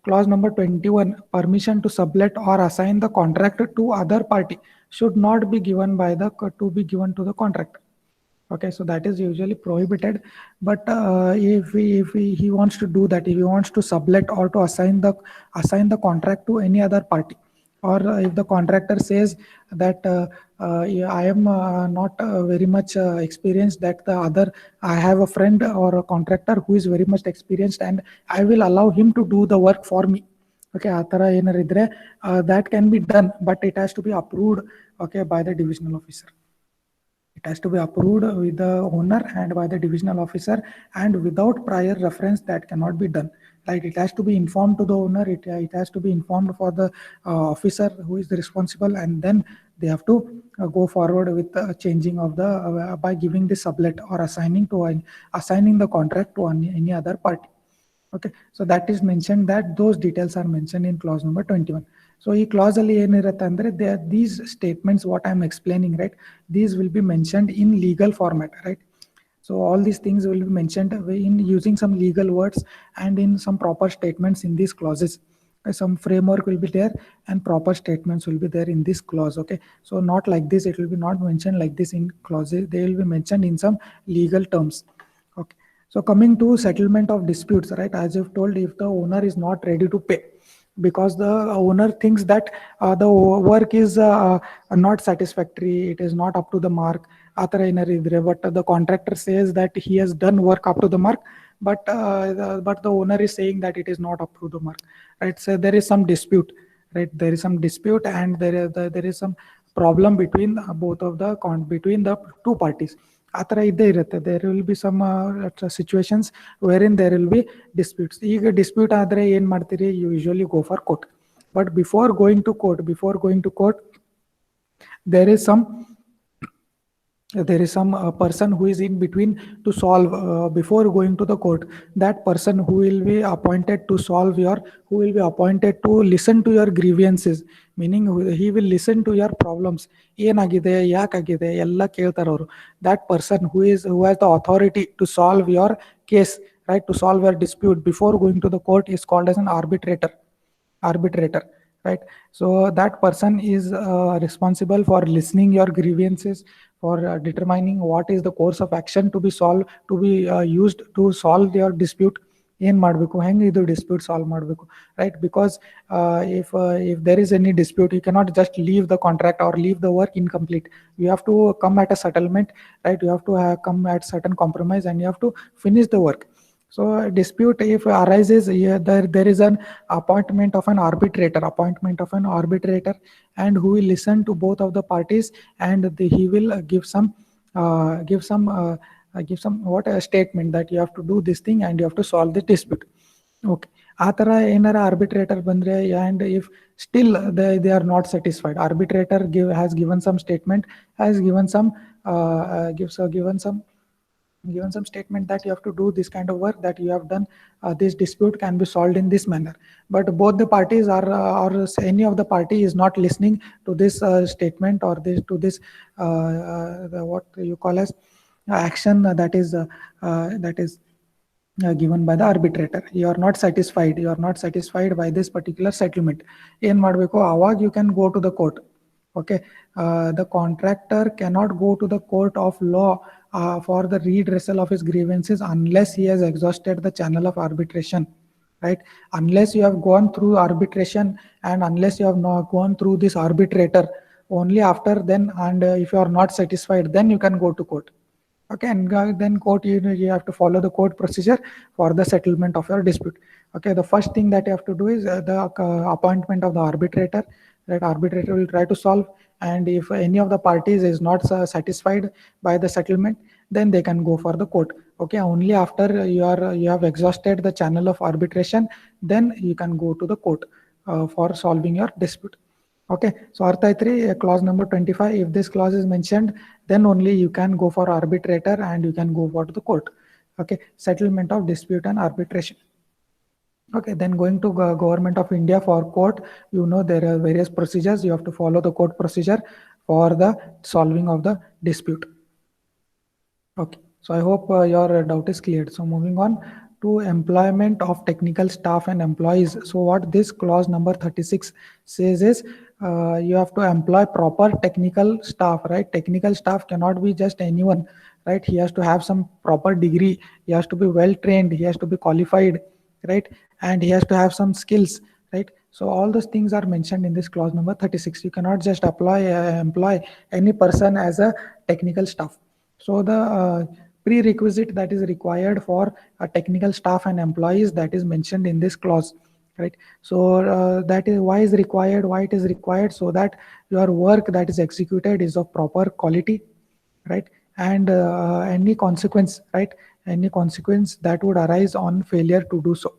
clause number 21, permission to sublet or assign the contract to other party should not be given to the contractor. Okay, so that is usually prohibited. But if he wants to do that, if he wants to sublet or to assign the contract to any other party, or if the contractor says that yeah, I am not very much experienced, that I have a friend or a contractor who is very much experienced and I will allow him to do the work for me. Okay, ಆ ಥರ ಏನಾರು ಇದ್ರೆ that can be done, but it has to be approved, okay, by the divisional officer. It has to be approved with the owner and by the divisional officer, and without prior reference that cannot be done, right? It has to be informed to the owner, it has to be informed for the officer who is the responsible, and then they have to go forward with changing of the by giving the sublet or assigning the contract to any other party. Okay, so that is mentioned, that those details are mentioned in clause number 21. So ಈ clause ಅಲ್ಲಿ ಏನಿರುತ್ತೆ ಅಂದ್ರೆ these statements what I am explaining, right, these will be mentioned in legal format, right? So all these things will be mentioned in using some legal words and in some proper statements in these clauses. Some framework will be there and proper statements will be there in this clause. Okay, so not like this, it will be not mentioned like this in clauses, they will be mentioned in some legal terms. Okay, so coming to settlement of disputes, right, as I've told, if the owner is not ready to pay because the owner thinks that the work is not satisfactory, it is not up to the mark, but the contractor says that he has done work up to the mark, but the owner is saying that it is not up to the mark, right? So there is some dispute, right? There is some dispute and there is some problem between both of between the two parties. ಆ ಥರ ಇದ್ದೇ ಇರುತ್ತೆ. There will be some situations wherein there will be disputes. ಈಗ dispute ಆದರೆ ಏನು ಮಾಡ್ತೀರಿ, you usually go for court. But before going to court there is some person who is in between to solve before going to the court. That person who will be appointed to who will be appointed to listen to your grievances, meaning he will listen to your problems. ಏನಗಿದೆ, ಯಾಕಾಗಿದೆ ಎಲ್ಲ ಕೇಳ್ತಾರೆ ಅವರು. That person who has the authority to solve your case, right, to solve your dispute before going to the court is called as an arbitrator, right? So that person is responsible for listening your grievances, for determining what is the course of action to be used to solve your dispute. ಏನ್ ಮಾಡಬೇಕು, ಹೆಂಗೆ ಇದು dispute solve ಮಾಡಬೇಕು, right? Because if there is any dispute, you cannot just leave the contract or leave the work incomplete. You have to come at a settlement, right? You have to come at certain compromise and you have to finish the work. So a dispute if arises, there is an appointment of an arbitrator, and who will listen to both of the parties, and he will give some what a statement that you have to do this thing and you have to solve the dispute. Okay, ಆ ಥರ ಏನಾರ arbitrator ಬಂದರೆ, and if still they are not satisfied, arbitrator has given some statement, has given some statement that you have to do this kind of work, that you have done, this dispute can be solved in this manner. But both the parties are or any of the party is not listening to this statement or this what you call as action that is given by the arbitrator. You are not satisfied by this particular settlement. ಏನ್ ಮಾಡಬೇಕು, ಅವಾಗ you can go to the court. Okay, the contractor cannot go to the court of law for the redressal of his grievances unless he has exhausted the channel of arbitration, right? Unless you have gone through arbitration and unless you have not gone through this arbitrator, only after then, and if you are not satisfied, then you can go to court. Okay, and then court, you have to follow the court procedure for the settlement of your dispute. Okay, the first thing that you have to do is the appointment of the arbitrator. That arbitrator will try to solve, and if any of the parties is not satisfied by the settlement, then they can go for the court. Okay, only after you have exhausted the channel of arbitration, then you can go to the court for solving your dispute. Okay, so artha aitri, clause number 25, if this clause is mentioned, then only you can go for arbitrator and you can go for the court. Okay, settlement of dispute and arbitration. Okay, then going to Government of India for court, you know there are various procedures. You have to follow the court procedure for the solving of the dispute. Okay, so I hope your doubt is cleared. So moving on to employment of technical staff and employees. So what this clause number 36 says is, you have to employ proper technical staff, right? Technical staff cannot be just anyone, right? He has to have some proper degree. He has to be well trained. He has to be qualified, right? And he has to have some skills, right? So all those things are mentioned in this clause number 36. You cannot just employ any person as a technical staff. So the prerequisite that is required for a technical staff and employees, that is mentioned in this clause, right? So that is why it is required, so that your work that is executed is of proper quality, right? And any consequence that would arise on failure to do so,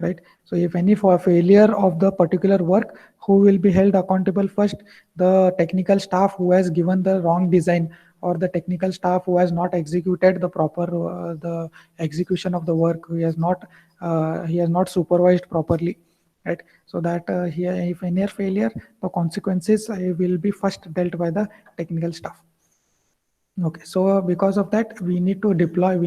right? So if any for failure of the particular work, who will be held accountable? First, the technical staff who has given the wrong design, or the technical staff who has not executed the proper the execution of the work, he has not supervised properly, right? So that here, if any failure, the consequences will be first dealt by the technical staff. Okay, so because of that, we need to deploy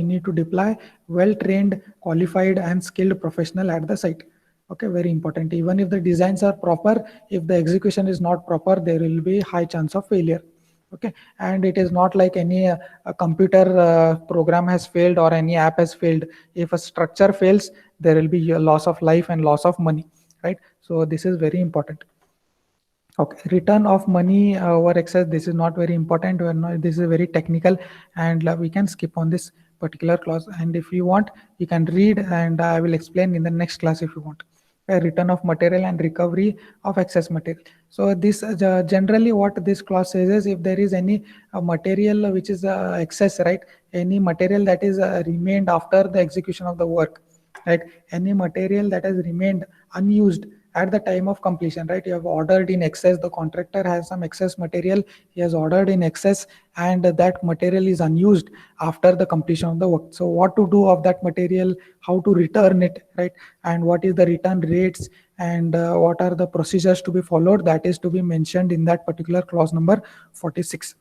well-trained, qualified and skilled professional at the site. Okay, very important. Even if the designs are proper, if the execution is not proper, there will be high chance of failure. Okay, and it is not like any computer program has failed or any app has failed. If a structure fails, there will be a loss of life and loss of money, right? So this is very important. Okay, return of money over excess, this is not very important. This is very technical, and we can skip on this particular clause. And if you want, you can read, and I will explain in the next class if you want. a return of material and recovery of excess material. So this generally what this clause says is, if there is any material which is excess, right, any material that is remained after the execution of the work, right, any material that has remained unused at the time of completion, right, you have ordered in excess, the contractor has some excess material, he has ordered in excess, and that material is unused after the completion of the work. So what to do of that material, how to return it, right, and what is the return rates, and what are the procedures to be followed, that is to be mentioned in that particular clause number 46.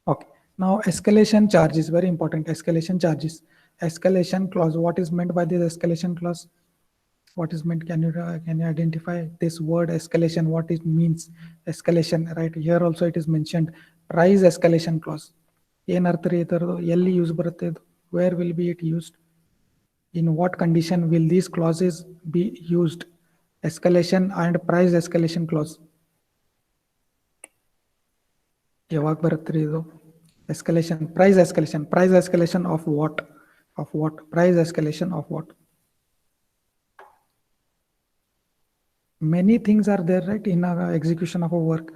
Okay, now escalation charges, very important. Escalation charges, escalation clause. What is meant by this escalation clause? What is meant? Can you identify this word escalation? What it means? Escalation, right? Here also it is mentioned. Price escalation clause. ಏನ್ ಅರ್ಥ ರೀ ಇದರದು? ಎಲ್ಲಿ use ಬರುತ್ತೆ ಇದು? Where will be it used? In what condition will these clauses be used? Escalation and price escalation clause. ಯಾವಾಗ ಬರುತ್ತೆ ರೀ ಇದು? Escalation, price escalation of what? Of what? Price escalation of what? Many things are there, right, in execution of a work.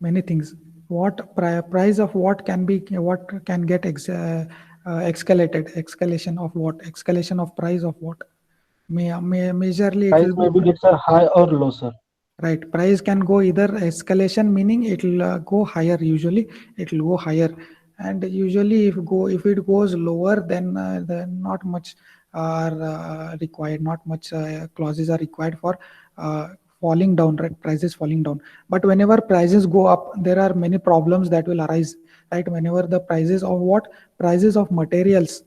Many things. What price of what can be, what can get escalated? Escalation of what? Escalation of price of what? Majorly it Price will maybe gets a high or low, sir. right. Price can go either escalation, meaning it will go higher. Usually it will go higher, and usually if it goes lower, then not much are required. Not much clauses are required for falling down, right? Prices falling down. But whenever prices go up, there are many problems that will arise, right? Whenever the prices of what? Prices of materials.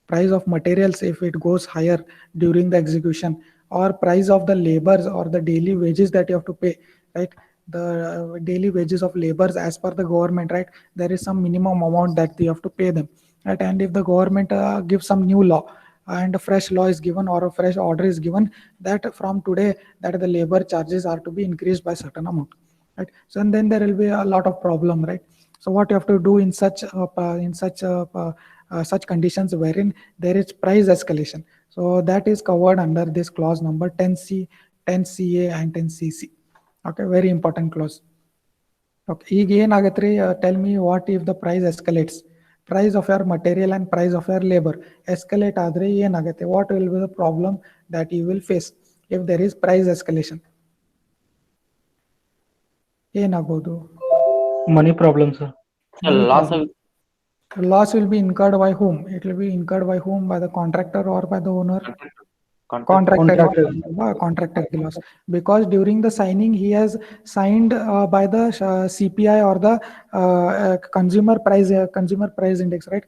Price of materials, if it goes higher during the execution, or price of the labors or the daily wages that you have to pay, right? The daily wages of labors as per the government, right? There is some minimum amount that you have to pay them, right? And if the government gives some new law, and a fresh law is given or a fresh order is given, that from today that the labor charges are to be increased by certain amount, right? So and then there will be a lot of problem, right? So what you have to do in such conditions wherein there is price escalation, so that is covered under this clause number 10C, 10CA and 10CC. Okay, very important clause. Okay, ಈಗ ಏನಾಗತ್ತೆ ರೀ? Tell me, what if the price escalates? Price of your material and price of your labor escalate ಆದರೆ ಏನಾಗುತ್ತೆ? What will be the problem that you will face if there is price escalation? ಏನಾಗಬಹುದು? Money problem, sir. Loss of Loss will be incurred by whom? It will be incurred by whom? By the contractor or by the owner? Contractor loss, because during the signing he has signed by the CPI or the consumer price index, right?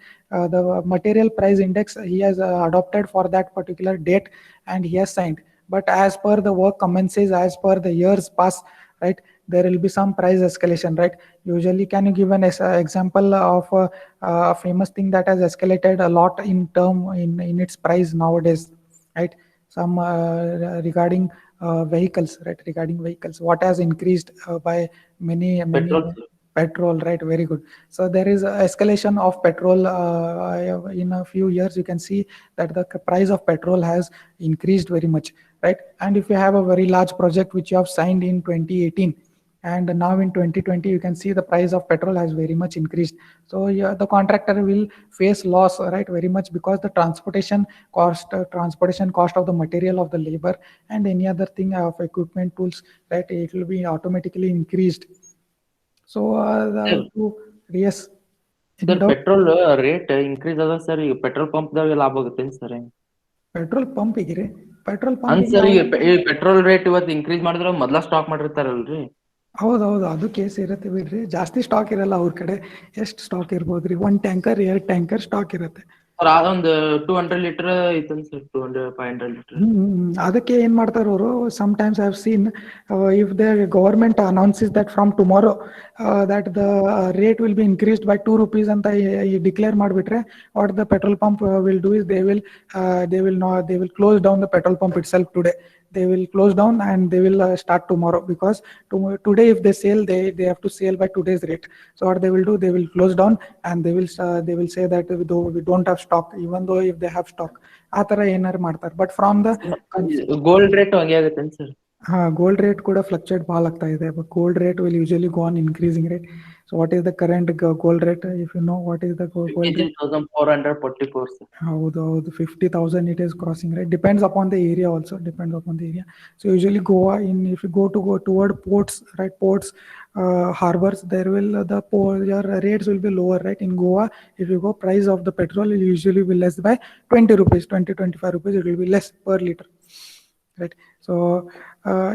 The material price index he has adopted for that particular date, and he has signed. But as per the work commences, as per the years pass, right, there will be some price escalation, right? Usually, can you give an example of a famous thing that has escalated a lot in its price nowadays, right? Some regarding vehicles, right? Regarding vehicles, what has increased by many petrol, right? Very good. So there is a escalation of petrol in a few years. You can see that the price of petrol has increased very much, right? And if you have a very large project which you have signed in 2018, and now in 2020 you can see the price of petrol has very much increased. So yeah, the contractor will face loss, right? Very much, because the transportation cost of the material, of the labor, and any other thing of equipment, tools, right, it will be automatically increased. So yes, sir petrol rate increase ಅದ sir. ಈಗ petrol pump ದಾಗ ಲಾಭ ಆಗುತ್ತೇನ್ sir? Petrol ಪಂಪಿಗೆ ರೀ? Petrol ಅಂದ್ pump sir, ಈ petrol rate ಇವತ್ತು increase ಮಾಡಿದ್ರ ಮೊದ್ಲ ಸ್ಟಾಕ್ ಮಾಡಿರ್ತಾರಲ್ರಿ? ಹೌದೌದು, ಅದು ಕೇಸ್ ಇರುತ್ತೆ ಬಿಡ್ರಿ. ಜಾಸ್ತಿ ಸ್ಟಾಕ್ ಇರಲ್ಲ ಅವ್ರ ಕಡೆ. ಎಷ್ಟು ಸ್ಟಾಕ್ ಇರ್ಬೋದ್ರಿ? 1 ಟ್ಯಾಂಕರ್ 2 ಟ್ಯಾಂಕರ್ ಸ್ಟಾಕ್ ಇರುತ್ತೆ. ಸರ್ ಅದೊಂದು 200 ಲೀಟರ್ ಐತನ್ ಸರ್, 500 ಲೀಟರ್. ಅದಕ್ಕೆ ಏನ್ ಮಾಡ್ತಾರ ಅವರು? Sometimes I have seen, if the government announces that from tomorrow that the rate will be increased by 2 rupees ಅಂತ ಡಿಕ್ಲೇರ್ ಮಾಡ್ಬಿಟ್ರೆ, what the petrol pump will do is they will close down the petrol pump itself today. They will close down and they will start tomorrow, because today if they sell, they have to sell by today's rate. So what they will do, they will close down and they will say that we don't have stock stock, even though if they have stock, ಆ ತರ ಏನಾರು ಮಾಡ್ತಾರೆ. But from the gold rate ಹಂಗೆ ಆಗುತ್ತೇನ್ sir? gold rate ಕೂಡ fluctuate ಭಾಳ ಆಗ್ತಾ ಇದೆ, but gold rate will usually go on increasing rate. So what is the current gold rate? If you know what is the gold rate? 53,444 sir. ಹೌದು 50,000 it is crossing, right? Depends upon the area also, depends upon the area. So usually Goa, if you go toward ports, right, ports, harbors, there will your rates will be lower, right? In Goa, if you go, price of the petrol will usually be less by 20 rupees, 25 rupees, it will be less per liter, right? So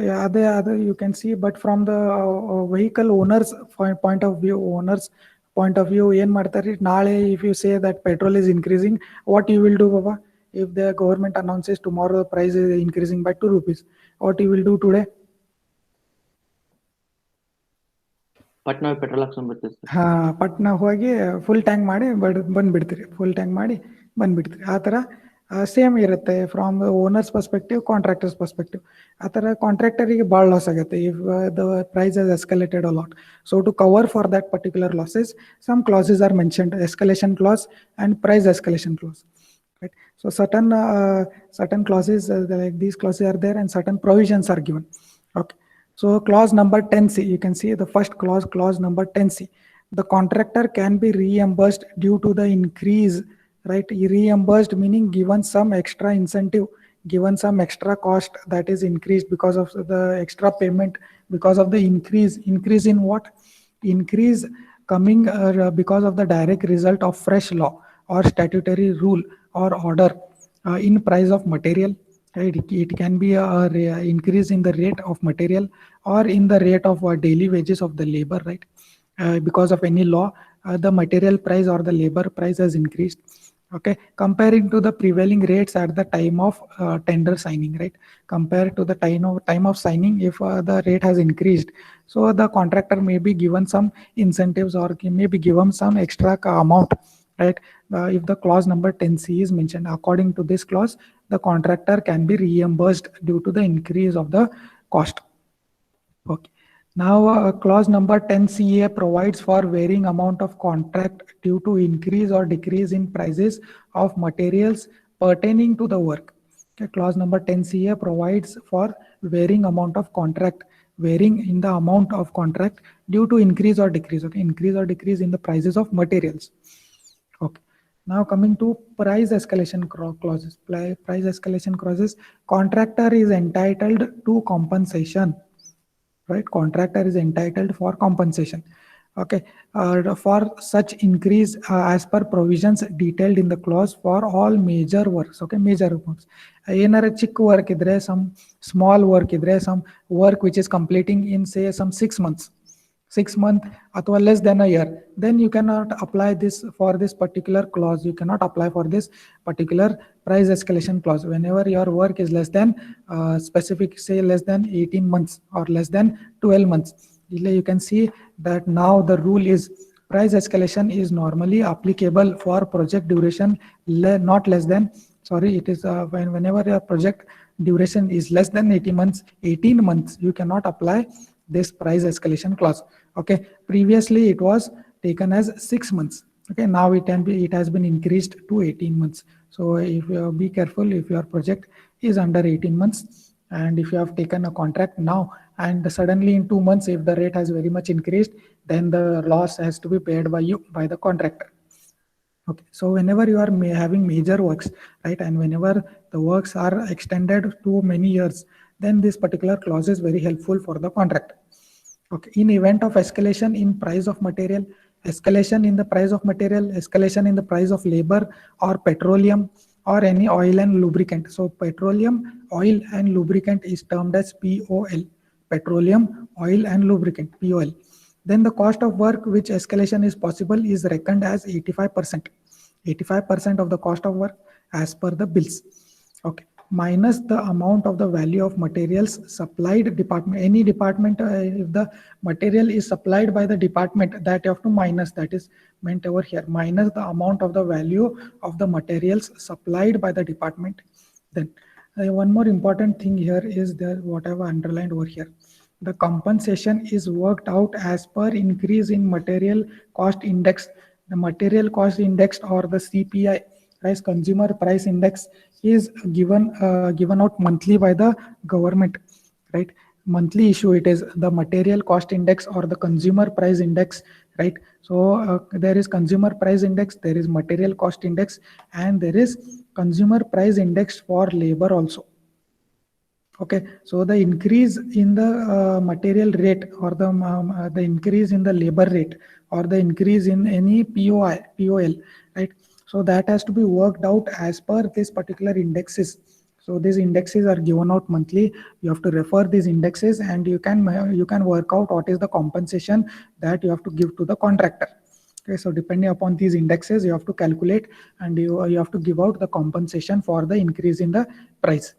yeah, other you can see, but from the vehicle owners point of view, ಏನ್ ಮಾಡ್ತಾರೆ ನಾಳೆ, if you say that petrol is increasing, what you will do, Baba? If the government announces tomorrow the price is increasing by 2 rupees, what you will do today? ಪಟ್ನಾ petrol ಹಾಕ್ಸ್ಕೊಂಡ್ ಬರ್ತೀವಿ sir. Patna ಹೋಗಿ full tank ಮಾಡಿ ಬಂದ್ಬಿಡ್ತೀರಿ, full tank ಮಾಡಿ ಬಂದ್ಬಿಡ್ತೀರಿ. ಆ ಥರ same ಇರುತ್ತೆ from owners perspective, contractors perspective. ಆ ಥರ ಕಾಂಟ್ರಾಕ್ಟರಿಗೆ ಭಾಳ ಲಾಸ್ ಆಗುತ್ತೆ if the price has escalated a lot. So to cover for that particular losses, some clauses are mentioned, escalation clause and price escalation clause, right? So certain clauses like these clauses are there, and certain provisions are given. Okay, so clause number 10C, you can see the first clause number 10C. The contractor can be reimbursed due to the increase, right? Reimbursed meaning given some extra incentive, given some extra cost that is increased because of the extra payment, because of the increase in what? Increase coming because of the direct result of fresh law or statutory rule or order in price of material, right? It can be a increase in the rate of material or in the rate of daily wages of the labor, right? Because of any law, the material price or the labor price has increased. Okay, comparing to the prevailing rates at the time of tender signing, right? Compared to the time of signing, if the rate has increased, so the contractor may be given some incentives or may be given some extra amount, right? If the clause number 10C is mentioned, according to this clause, the contractor can be reimbursed due to the increase of the cost. Okay. Now, clause number 10CA provides for varying amount of contract due to increase or decrease in prices of materials pertaining to the work. Okay, clause number 10CA provides for varying amount of contract, varying in the amount of contract due to increase or decrease. Okay, increase or decrease in the prices of materials. Okay. Now coming to price escalation clauses. Price escalation clauses, contractor is entitled to compensation. Right, contractor is entitled for compensation. Okay, for such increase as per provisions detailed in the clause for all major works. Okay, major works. ಏನರ ಚಿಕ್ಕ work ಇದ್ರೆ, some small work ಇದ್ರೆ, some work which is completing in say some 6 months, 6 months ಅಥವಾ less than a year, then you cannot apply this for this particular clause. You cannot apply for this particular price escalation clause. Whenever your work is less than specific, say less than 18 months or less than 12 months, you can see that now the rule is price escalation is normally applicable for project duration not less than, sorry, it is whenever your project duration is less than 18 months, you cannot apply this price escalation clause. Okay, previously it was taken as 6 months. Okay, now it has been increased to 18 months. So if you be careful, if your project is under 18 months and if you have taken a contract now and suddenly in 2 months if the rate has very much increased, then the loss has to be paid by you, by the contractor. Okay, so whenever you are having major works, right, and whenever the works are extended to many years, then this particular clause is very helpful for the contractor. Okay, in event of escalation in price of material, escalation in the price of material, escalation in the price of labor or petroleum or any oil and lubricant. So petroleum, oil and lubricant is termed as POL, petroleum, oil and lubricant, POL. Then the cost of work which escalation is possible is reckoned as 85%. 85% of the cost of work as per the bills. Okay, minus the amount of the value of materials supplied department. Any department, if the material is supplied by the department, that you have to minus, that is meant over here, minus the amount of the value of the materials supplied by the department. Then one more important thing here is that what I have underlined over here, the compensation is worked out as per increase in material cost index. The material cost index or the CPI Price consumer price index is given out monthly by the government, right? Monthly issue it is the material cost index or the consumer price index, right? So there is consumer price index, there is material cost index, and there is consumer price index for labor also. Okay, so the increase in the material rate or the increase in the labor rate or the increase in any POL, right? So that has to be worked out as per this particular indexes. So these indexes are given out monthly. You have to refer these indexes, and you can work out what is the compensation that you have to give to the contractor. Okay, so depending upon these indexes, you have to calculate, and you have to give out the compensation for the increase in the price.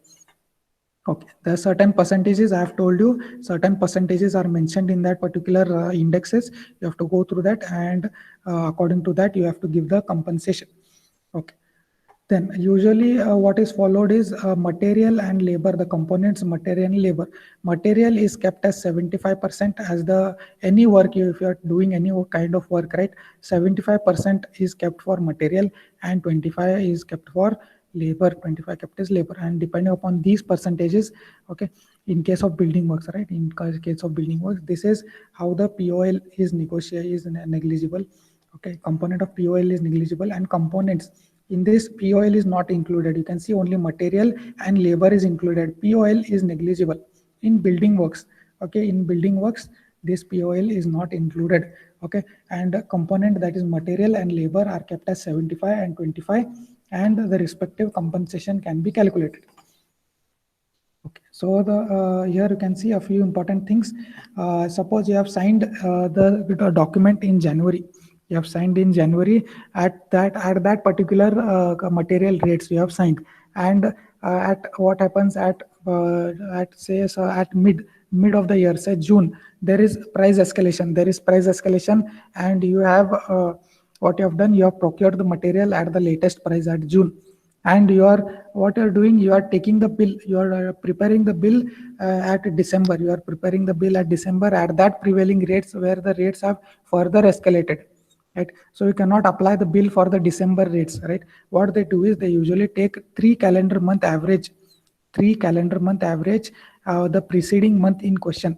Okay, there are certain percentages I have told you, certain percentages are mentioned in that particular indexes. You have to go through that, and according to that, you have to give the compensation. Okay. Then usually what is followed is material and labor, the components, material and labor. Material is kept as 75% as the any work, if you are doing any kind of work, right? 75% is kept for material and 25 is kept for labor, 25 kept as labor. And depending upon these percentages, okay, in case of building works, right? In case of building works, this is how the POL is negotiated, is negligible. Okay, component of POL is negligible, and components in this POL is not included. You can see only material and labor is included. POL is negligible in building works. Okay, in building works, this POL is not included. Okay, and a component that is material and labor are kept as 75 and 25, and the respective compensation can be calculated. Okay, so the here you can see a few important things. Suppose you have signed the document in January. You have signed in January at that particular material rates you have signed, and at what happens at say at mid of the year, say June, there is price escalation. There is price escalation, and you have what you have done. You have procured the material at the latest price at June, and what you are doing, you are taking the bill, you are preparing the bill at December. You are preparing the bill at December at that prevailing rates where the rates have further escalated, right? So you cannot apply the bill for the December rates, right? What they do is they usually take 3 calendar month average, the preceding month in question.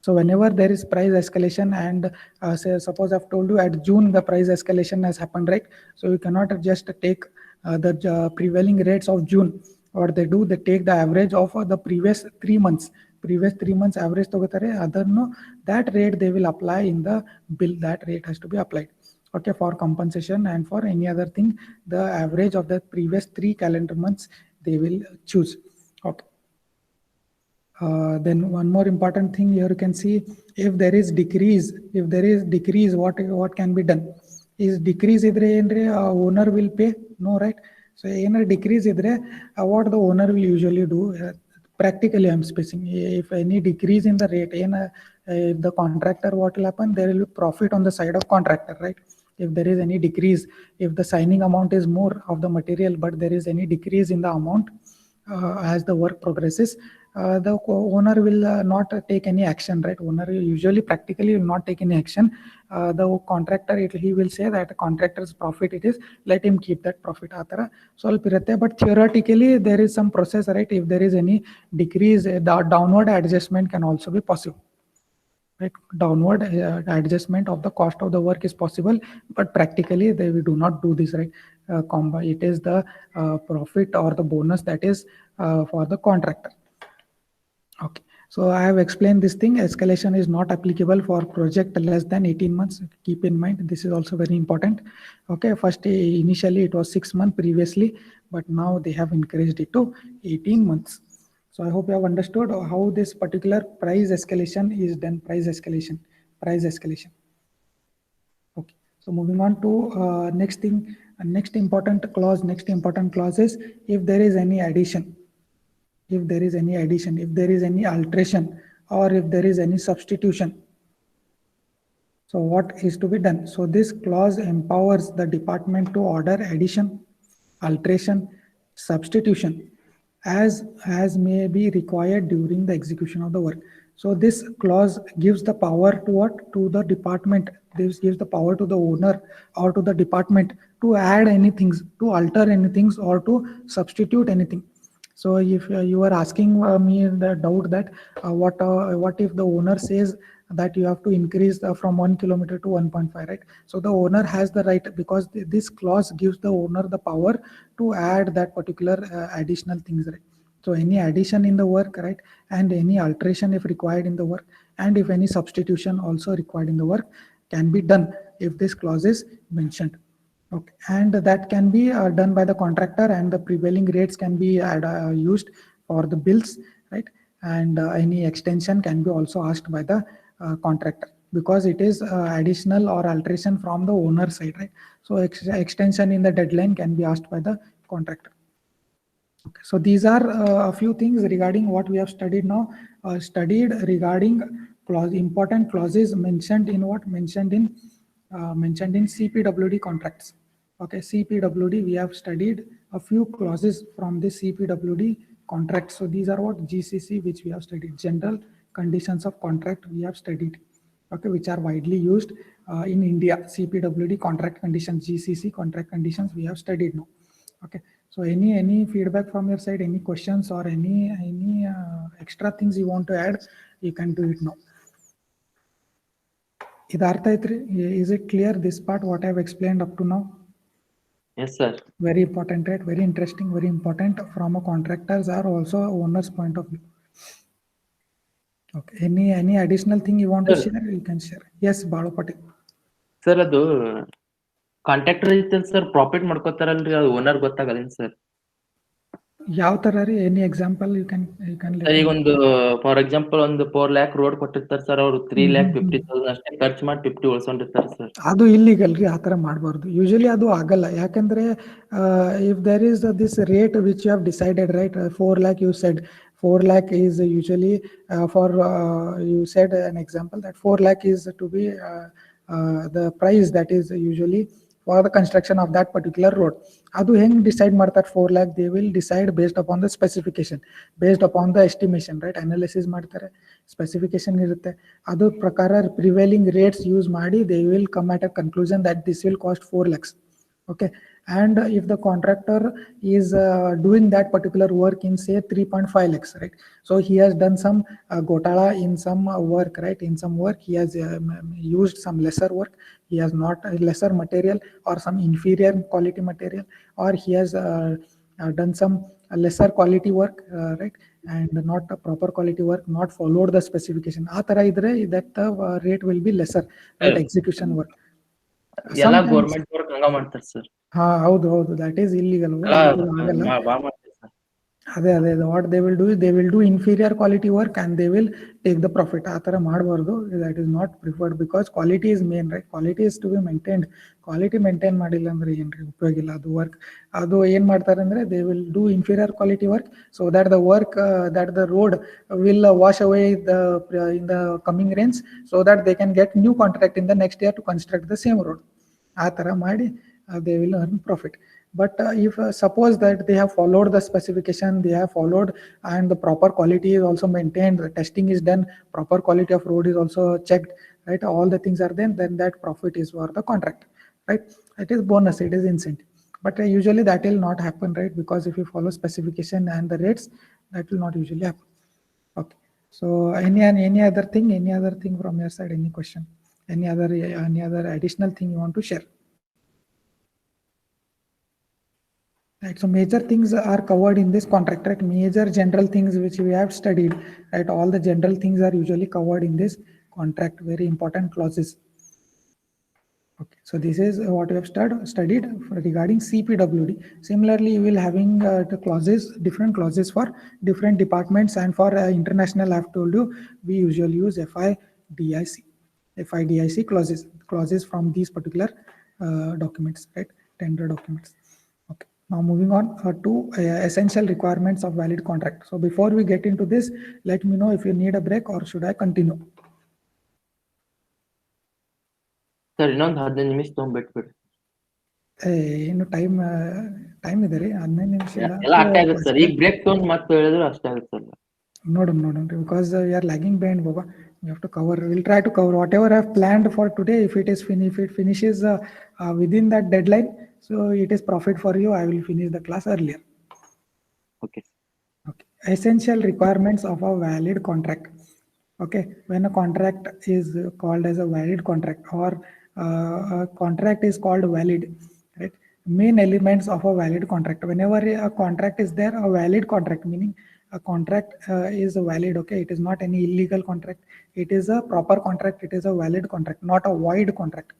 So whenever there is price escalation, and say suppose I've told you at June the price escalation has happened, right? So you cannot just take the prevailing rates of June. What they do, they take the average of the previous 3 months. Previous 3 months average togotare, other no, that rate they will apply in the bill. That rate has to be applied. Okay, for compensation and for any other thing, the average of the previous 3 calendar months they will choose. Okay. Then one more important thing here, you can see if there is decrease, what can be done? Is decrease idre endre owner will pay? No, right? So any decrease idre what the owner will usually do, practically I'm speaking, if any decrease in the rate, if the contractor, what will happen, there will be profit on the side of contractor, right? If there is any decrease, if the signing amount is more of the material, but there is any decrease in the amount as the work progresses, the owner will not take any action, right? Owner usually practically will not take any action. The contractor, he will say that contractor's profit it is, let him keep that profit. But theoretically there is some process, right? If there is any decrease, the downward adjustment can also be possible. Right, downward adjustment of the cost of the work is possible, but practically we do not do this, right? It is the profit or the bonus that is for the contractor. Okay, so I have explained this thing. Escalation is not applicable for project less than 18 months. Keep in mind, this is also very important. Okay, first initially it was 6 months previously, but now they have increased it to 18 months. So I hope you have understood how this particular price escalation is done. Price escalation. Okay. So moving on to next thing, next important clause is if there is any addition, if there is any alteration, or if there is any substitution. So what is to be done? So this clause empowers the department to order addition, alteration, substitution as may be required during the execution of the work. So this clause gives the power to what? To the department. This gives the power to the owner or to the department to add anything, to alter anything, or to substitute anything. So if you are asking me the doubt that what if the owner says that you have to increase from 1 kilometer to 1.5, right? So the owner has the right, because this clause gives the owner the power to add that particular additional things, right? So any addition in the work, right, and any alteration if required in the work, and if any substitution also required in the work, can be done if this clause is mentioned. Okay, and that can be done by the contractor, and the prevailing rates can be used for the bills, right? And any extension can be also asked by the contractor, because it is additional or alteration from the owner side, right? So extension in the deadline can be asked by the contractor. Okay, so these are a few things regarding what we have studied now. Studied regarding important clauses mentioned in what? Mentioned in CPWD contracts. Okay, CPWD, we have studied a few clauses from this CPWD contract. So these are what? GCC, which we have studied. General conditions of contract we have studied. Okay, which are widely used in India. CPWD contract conditions, GCC contract conditions we have studied now. Okay, so any feedback from your side, any questions or any extra things you want to add, you can do it now. Is it clear, this part what I have explained up to now? Yes, sir. Very important, right? Very interesting, very important from a contractors or also owner's point of view. Okay, any additional thing you want to share, you can share. Yes, Balu Patil. Sir ಅದು contractor ಐತಲ್ sir, profit ಮಾಡ್ಕೋತಾರಲ್ರಿ, ಅದು owner ಗೊತ್ತಾಗದೇನ್ sir? ಯಾವ ತರ ರೀ? Any example you can ಈಗ ಒಂದು for example ಒಂದು 4 lakh road ಕೊಟ್ಟಿರ್ತಾರೆ sir, ಅವ್ರು 3,50,000 ಅಷ್ಟೇ ಖರ್ಚು ಮಾಡಿ 50 ಉಳ್ಸ್ಕೊಂಡಿರ್ತಾರೆ ಸರ್. ಅದು ಇಲ್ಲಿಗಲ್ ರೀ, ಆ ತರ ಮಾಡಬಾರ್ದು. ಯೂಶಲಿ ಅದು ಆಗಲ್ಲ. ಯಾಕಂದ್ರೆ if there is this rate which you have decided, right, 4 lakh you said, 4 lakh is usually for you said an example that 4 lakh is to be the price that is usually for the construction of that particular road. Adu heng decide ಮಾಡ್ತಾರೆ 4 lakh? They will decide based upon the specification, based upon the estimation, right? Analysis ಮಾಡ್ತಾರೆ, specification ಇರುತ್ತೆ, ಅದು ಪ್ರಕಾರ prevailing rates use ಮಾಡಿ they will come at a conclusion that this will cost 4 lakhs. Okay, and if the contractor is doing that particular work in say 3.5 lakhs, right? So he has done some gotala in some work, right? In some work he has used some lesser work, he has not lesser material or some inferior quality material, or he has done some lesser quality work, right? And not a proper quality work, not followed the specification. ಆ ತರ ಇದ್ರೆ that the rate will be lesser, right? Execution work. ಎಲ್ಲ government work ಹಂಗ ಮಾಡ್ತಾರೆ sir. ಹಾ, ಹೌದು, that is illegal. ಅದೇ what they will do, they will do inferior quality work and they will take the profit. ಆ ತರ ಮಾಡಬಾರ್ದು. That is not preferred, because quality is main, right? Quality is to be maintained. Quality maintain ಮಾಡಿಲ್ಲ ಅಂದ್ರೆ ಏನ್ರಿ ಉಪಯೋಗ ಇಲ್ಲ. ಅದು work ಅದು ಏನ್ ಮಾಡ್ತಾರೆ ಅಂದ್ರೆ they will do inferior quality work so that the work that the road will wash away in the coming rains so that they can get new contract in the next year to construct the same road. ಆ ತರ ಮಾಡಿ they will earn profit. But if suppose that they have followed the specification, they have followed, and the proper quality is also maintained, the testing is done, proper quality of road is also checked, right? All the things are then that profit is for the contract, right? It is bonus, it is incentive. But usually that will not happen, right? Because if you follow specification and the rates, that will not usually happen. Okay, so any other thing from your side? Any question? Any other additional thing you want to share? Right, so major things are covered in this contract, right? Major general things which we have studied, right? All the general things are usually covered in this contract. Very important clauses. Okay, so this is what we have studied regarding CPWD. Similarly, you will having the clauses, different clauses for different departments, and for international, I have told you, we usually use FIDIC clauses from these particular documents, right? Tender documents. Now moving on to essential requirements of valid contract. So before we get into this, let me know if you need a break or should I continue? Sir ಇನ್ನೊಂದು 15 ನಿಮಿಷ ತಗೊಂಡ್ಬಿಟ್ಬಿಡ್ರಿ. ಇನ್ನು time ಇದೆ ರೀ, 15 ನಿಮಿಷ ಎಲ್ಲ ಅಷ್ಟೇ ಆಗುತ್ತೆ sir. ಈಗ ಬ್ರೇಕ್ ತಗೊಂಡ್ ಮತ್ತೆ ಹೇಳಿದ್ರು ಅಷ್ಟೇ ಆಗುತ್ತೆ sir. No, because we are lagging behind, Baba. We have to cover. We'll try to cover whatever I've planned for today. If it finishes within that deadline, so it is profit for you. I will finish the class earlier. Okay. Okay. Essential requirements of a valid contract. Okay, when a contract is called as a valid contract, or a contract is called valid, right? Main elements of a valid contract. Whenever a contract is there, a valid contract, meaning a contract is valid. Okay, it is not any illegal contract. It is a proper contract. It is a valid contract, not a void contract.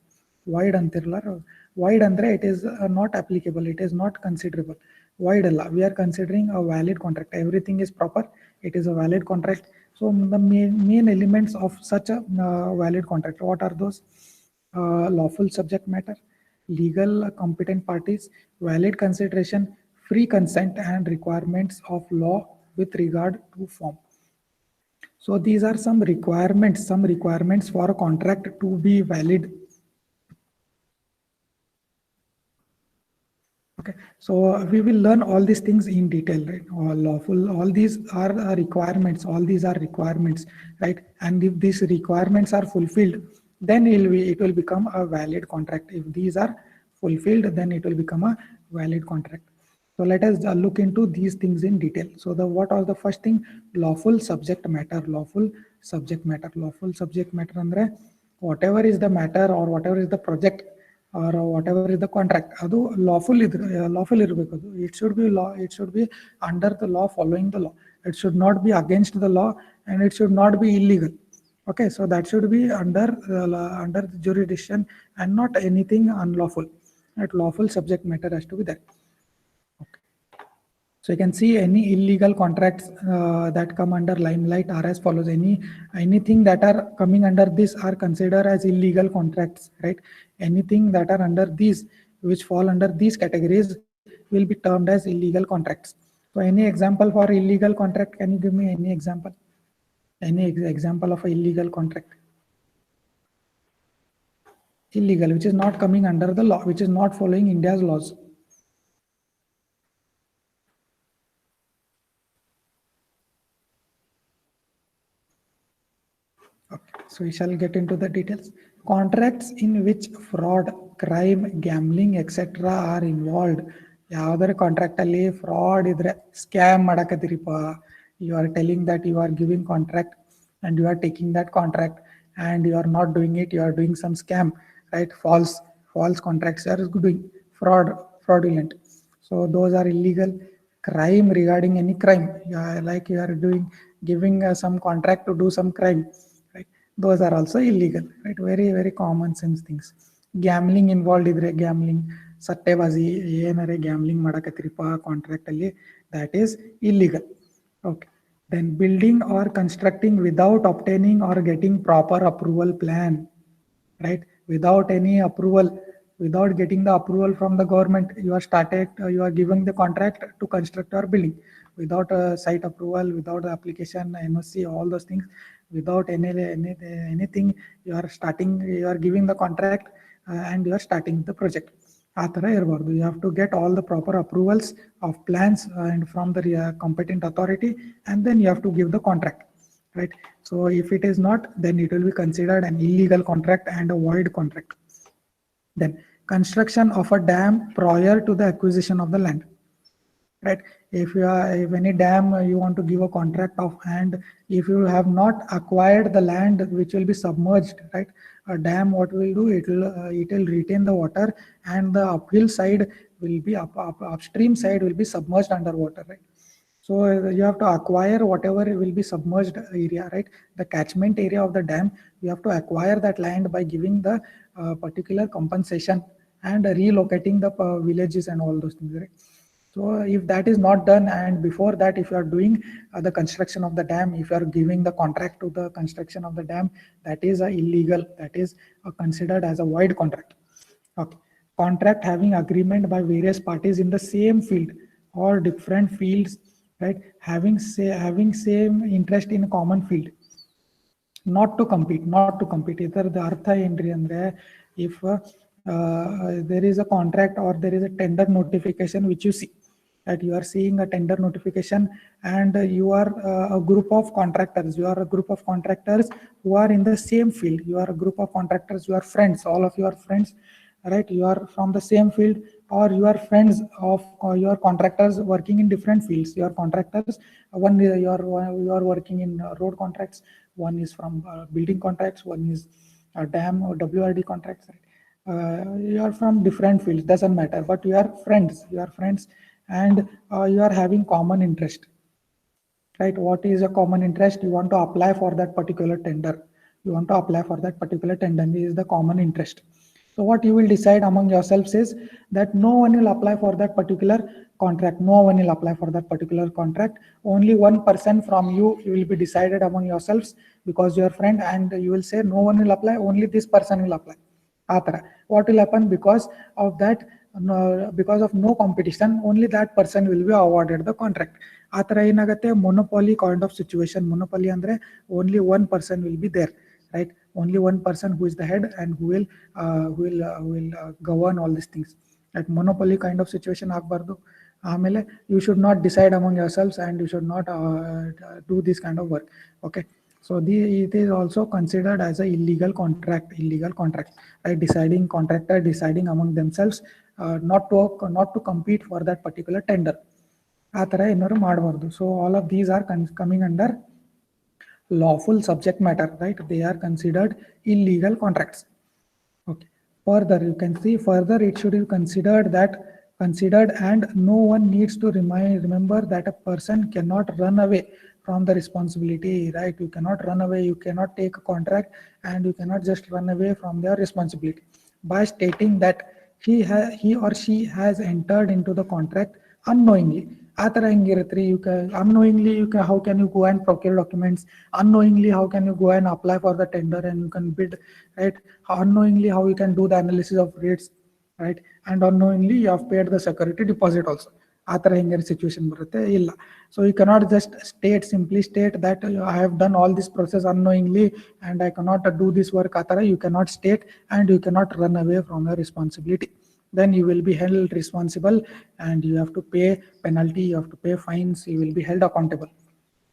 Void antirla, void andre it is not applicable. It is not considerable. Void alla. We are considering a valid contract. Everything is proper. It is a valid contract. So the main elements of such a valid contract, what are those? Lawful subject matter, legal competent parties, valid consideration, free consent, and requirements of law with regard to form. So these are some requirements for a contract to be valid. Okay, so we will learn all these things in detail, right? All lawful, all these are requirements, right? And if these requirements are fulfilled, then it will become a valid contract. If these are fulfilled, then it will become a valid contract. So let us look into these things in detail. So what are the first thing? Lawful subject matter. Lawful subject matter andre whatever is the matter or whatever is the project or whatever is the contract, adu lawful irbeku. It should be law. It should be under the law, following the law. It should not be against the law, and it should not be illegal. Okay, so that should be under the jurisdiction and not anything unlawful. Right, lawful subject matter has to be there. So you can see any illegal contracts that come under limelight are as follows. Anything that are coming under this are considered as illegal contracts, right? Anything that are under these, which fall under these categories, will be termed as illegal contracts. So any example for illegal contract? Can you give me any example? Any example of a illegal contract? Illegal, which is not coming under the law, which is not following India's laws. Okay, so we shall get into the details. Contracts in which fraud, crime, gambling, etc. are involved. Yavadare contract alli fraud idre scam madakadiripa. You are telling that you are giving contract and you are taking that contract and you are not doing it. You are doing some scam, right? False contracts. You are doing fraudulent. So those are illegal. Crime, regarding any crime, like you are giving some contract to do some crime. Those are also illegal, right? Very common sense things. Gambling involved idre gambling, sattebazi, ಏನರೆ gambling ಮಾಡಕತ್ರಿಪ contract ಅಲ್ಲಿ, that is illegal. Okay. Then building or constructing without obtaining or getting proper approval plan, right? Without any approval, without getting the approval from the government, you are giving the contract to construct your building without a site approval, without the application, NOC, all those things. Without anything, you are giving the contract and you are starting the project. You have to get all the proper approvals of plans and from the competent authority, and then you have to give the contract, right? So if it is not, then it will be considered an illegal contract and a void contract. Then construction of a dam prior to the acquisition of the land, right? If any dam you want to give a contract of, and if you have not acquired the land which will be submerged, right? A dam, what will do? It will retain the water, and the uphill side will be upstream side will be submerged underwater, right? So you have to acquire whatever will be submerged area, right? The catchment area of the dam, you have to acquire that land by giving the particular compensation and relocating the villages and all those things, right? So if that is not done, and before that, if you are doing the construction of the dam, if you are giving the contract to the construction of the dam, that is illegal. That is considered as a void contract. Okay. Contract having agreement by various parties in the same field or different fields, right? Having same interest in a common field. Not to compete. Either the artha entry andre, if there is a contract or there is a tender notification which you see, that you are seeing a tender notification, and you are a group of contractors. You are a group of contractors who are in the same field. You are a group of contractors. You are friends. All of you are friends, right? You are from the same field, or you are friends of your contractors working in different fields. Your contractors, one you are working in road contracts, one is from building contracts, one is dam or WRD contracts, right? You are from different fields, doesn't matter, but you are friends. You are friends, and you are having common interest, right? What is a common interest? You want to apply for that particular tender. You want to apply for that particular tender. This is the common interest. So what you will decide among yourselves is that no one will apply for that particular contract. No one will apply for that particular contract. Only one person from you will be decided among yourselves, because you are friend, and you will say no one will apply, only this person will apply. What will happen? Because of that, because of no competition, only that person will be awarded the contract. Monopoly kind of situation. Monopoly andre only one person will be there, right? Only one person who is the head, and who will govern all these things. At monopoly kind of situation agbardu. Amele, you should not decide among yourselves, and you should not do this kind of work. Okay. So it is also considered as a illegal contract, right? Contractor deciding among themselves not to compete for that particular tender. So all of these are coming under lawful subject matter, right? They are considered illegal contracts. Okay. Further, you can see further it should be considered, and no one needs to remember that a person cannot run away from the responsibility, right? You cannot run away. You cannot take a contract, and you cannot just run away from their responsibility by stating that he or she has entered into the contract unknowingly. Unknowingly, how can you go and procure documents? Unknowingly, how can you go and apply for the tender and you can bid, right? Unknowingly, how you can do the analysis of rates, right? And unknowingly, you have paid the security deposit also. Situation. So you cannot just simply state that I have done all this process unknowingly and I cannot do this work. You cannot state, and you cannot run away from your responsibility. Then you will be held responsible, and you have to pay penalty, you have to pay fines, you will be held accountable.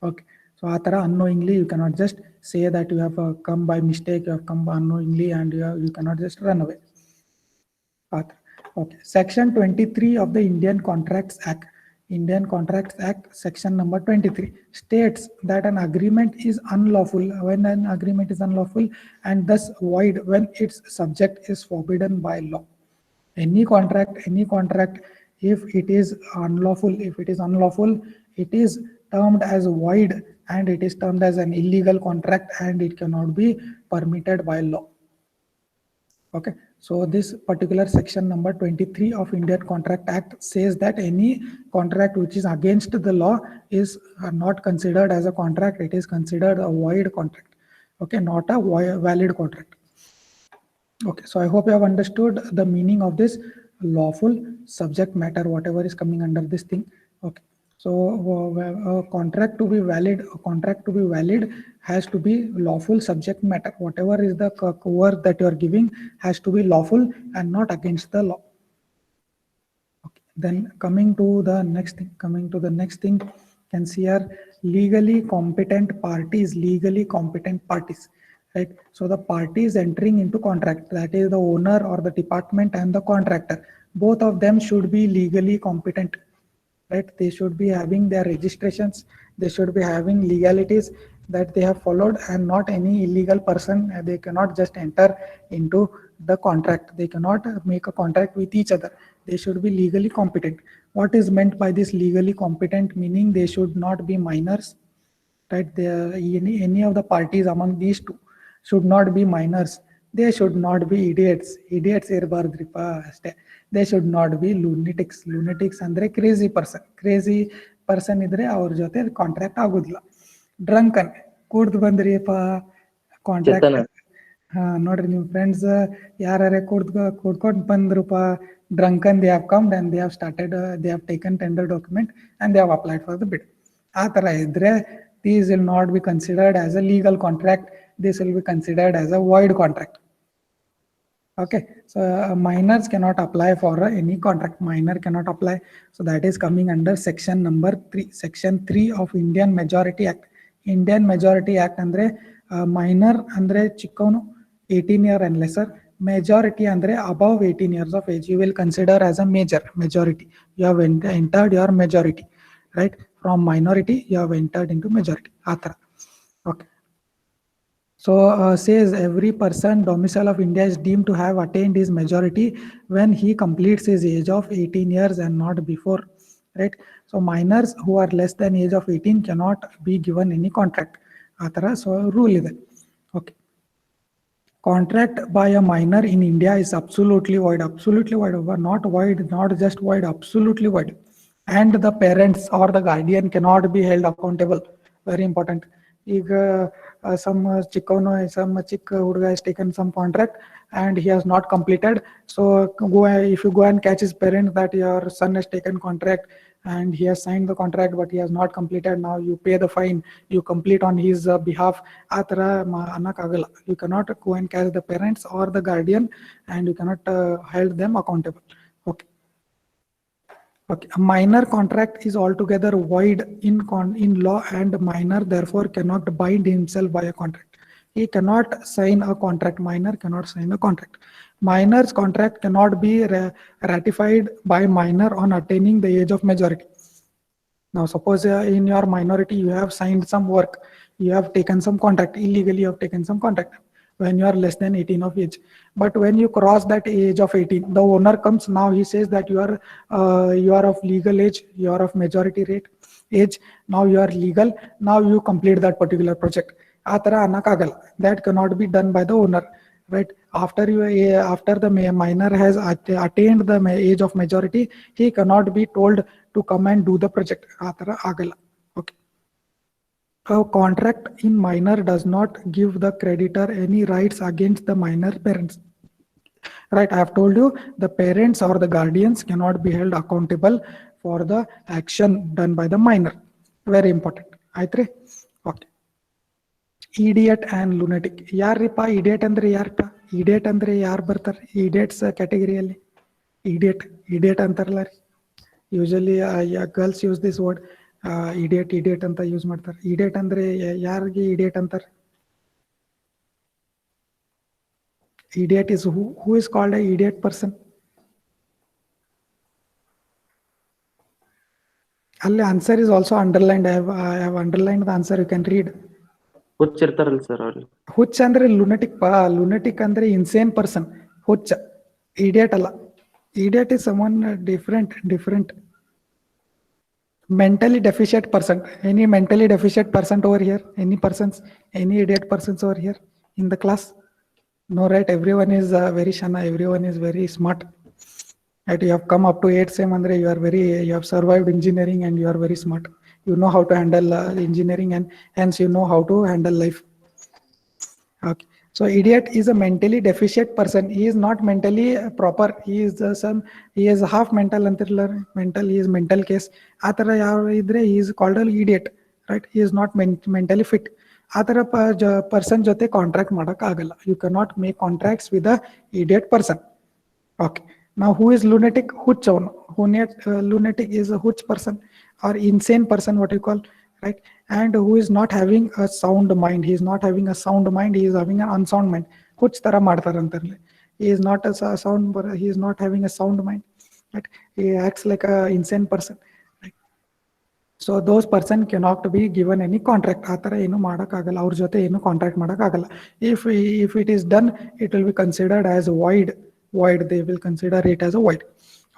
Okay. So unknowingly, you cannot just say that you have come by mistake, you have come unknowingly, and you cannot just run away. Okay. Section 23 of the Indian Contracts Act. Indian Contracts Act, section number 23 states that an agreement is unlawful when an agreement is unlawful, and thus void when its subject is forbidden by law. Any contract, if it is unlawful, it is termed as void, and it is termed as an illegal contract, and it cannot be permitted by law. Okay. So this particular section number 23 of Indian Contract Act says that any contract which is against the law is not considered as a contract. It is considered a void contract. Okay, not a valid contract. Okay, so I hope you have understood the meaning of this lawful subject matter, whatever is coming under this thing. Okay, so a contract to be valid has to be lawful subject matter. Whatever is the work that you are giving has to be lawful and not against the law. Okay, then coming to the next thing, you can see here legally competent parties. Right. So the parties entering into contract, that is the owner or the department and the contractor, both of them should be legally competent, right? They should be having their registrations, they should be having legalities that they have followed, and not any illegal person. They cannot just enter into the contract. They cannot make a contract with each other. They should be legally competent. What is meant by this legally competent? Meaning they should not be minors, right? Any of the parties among these two should not be minors. They should not be idiots. Idiots irbardripa aste. They should not be lunatics. Lunatics andre crazy person. Crazy person idre ಅವ್ರ ಜೊತೆ contract ಆಗೋದಿಲ್ಲ. Drunken ಕುಡ್ದು ಬಂದ್ರಿಪ್ಪ contract. ನೋಡ್ರಿ ನಿಮ್ friends ಯಾರೇ ಕುಡ್ಕೊಂಡು ಬಂದ್ರಪ್ಪ, drunken they have come and they have started, they have taken tender document and they have applied for the bid. ಆ ತರ ಇದ್ರೆ these will not be considered as a legal contract. This will be considered as a void contract. Okay, so minors cannot apply for any contract. Minor cannot apply. So that is coming under section number 3. Section 3 of Indian Majority Act. Indian Majority Act andre minor andre chikkavanu 18 year and lesser. Majority andre above 18 years of age. You will consider as a majority. You have entered your majority, right? From minority, you have entered into majority. Athara. Okay. So says every person domicile of India is deemed to have attained his majority when he completes his age of 18 years and not before, right? So minors who are less than age of 18 cannot be given any contract. Atara, so rule is okay. Contract by a minor in India is absolutely void, not void, not just void, absolutely void. And the parents or the guardian cannot be held accountable. Very important. If some chick Huduga has taken some contract and he has not completed, so if you go and catch his parents that your son has taken contract and he has signed the contract but he has not completed, now you pay the fine, you complete on his behalf. You cannot go and catch the parents or the guardian and you cannot hold them accountable. Okay. Okay, a minor contract is altogether void in law, and minor therefore cannot bind himself by a contract. He cannot sign a contract. Minor cannot sign a contract. Minor's contract cannot be ratified by minor on attaining the age of majority. Now, suppose in your minority you have signed some work, you have taken some contract, illegally you have taken some contract when you are less than 18 of age. But when you cross that age of 18, the owner comes, now he says that you are of legal age, you are of majority rate age, now you are legal, now you complete that particular project. That cannot be done by the owner, right? After the minor has attained the age of majority, he cannot be told to come and do the project. Okay. A contract in minor does not give the creditor any rights against the minor parents. Right, I have told you the parents or the guardians cannot be held accountable for the action done by the minor. Very important. Aitre? Okay. Idiot and lunatic. Yarripa idiot andre yarpa? Idiot andre yar bartar? Idiots category. Idiot antarla. Usually girls use this word. Idiot ಅಂತ use ಮಾಡ್ತಾರೆ. Idiot ಅಂದ್ರೆ ಯಾರಿಗೆ idiot ಅಂತಾರೆ? Idiot is who is called a idiot person? Alle answer is also underlined. I have underlined the answer. You can read. ಹುಚ್ಚ ಇರ್ತಾರಲ್ಲ sir ಅವ್ರಿಗೆ. ಹುಚ್ಚ ಅಂದ್ರೆ ಲುನಟಿಕ್ ಲುನಟಿಕ್ ಅಂದ್ರೆ ಇನ್ಸೇನ್ ಪರ್ಸನ್. ಹುಚ್ಚ ಇಡಿಯಟ್ ಅಲ್ಲ. Idiot is someone different. Mentally deficient person. Any mentally deficient person over here? Any persons? Any idiot persons over here in the class? No, right? Everyone is very shana. Everyone is very smart. Right? You have come up to 8th sem andre you have survived engineering and you are very smart. You know how to handle engineering and hence you know how to handle life. Okay. So idiot is a mentally deficient person. He is not mentally proper. He is half mental mental. He is mental case. Atara idre he is called an idiot. Right? He is not mentally fit. Atara person jote contract madak agala. You cannot make contracts with a idiot person. Okay. Now who is lunatic? Huch. Lunatic is a huch person or insane person, what you call, right? And who is not having a sound mind. He is not having a sound mind. He is having an unsound mind. Huch tara ಮಾಡ್ತಾರೆ ಅಂತಾರಲ್ಲ. He is not a sound. He is not having a sound mind. Right? He acts like a insane person. Right? So those person cannot be given any contract. ಆ ತರ ಏನು ಮಾಡಕ್ಕಾಗಲ್ಲ. ಅವ್ರ ಜೊತೆ ಏನು contract ಮಾಡಕ್ಕಾಗಲ್ಲ. If it is done, it will be considered as void. They will consider it as a void.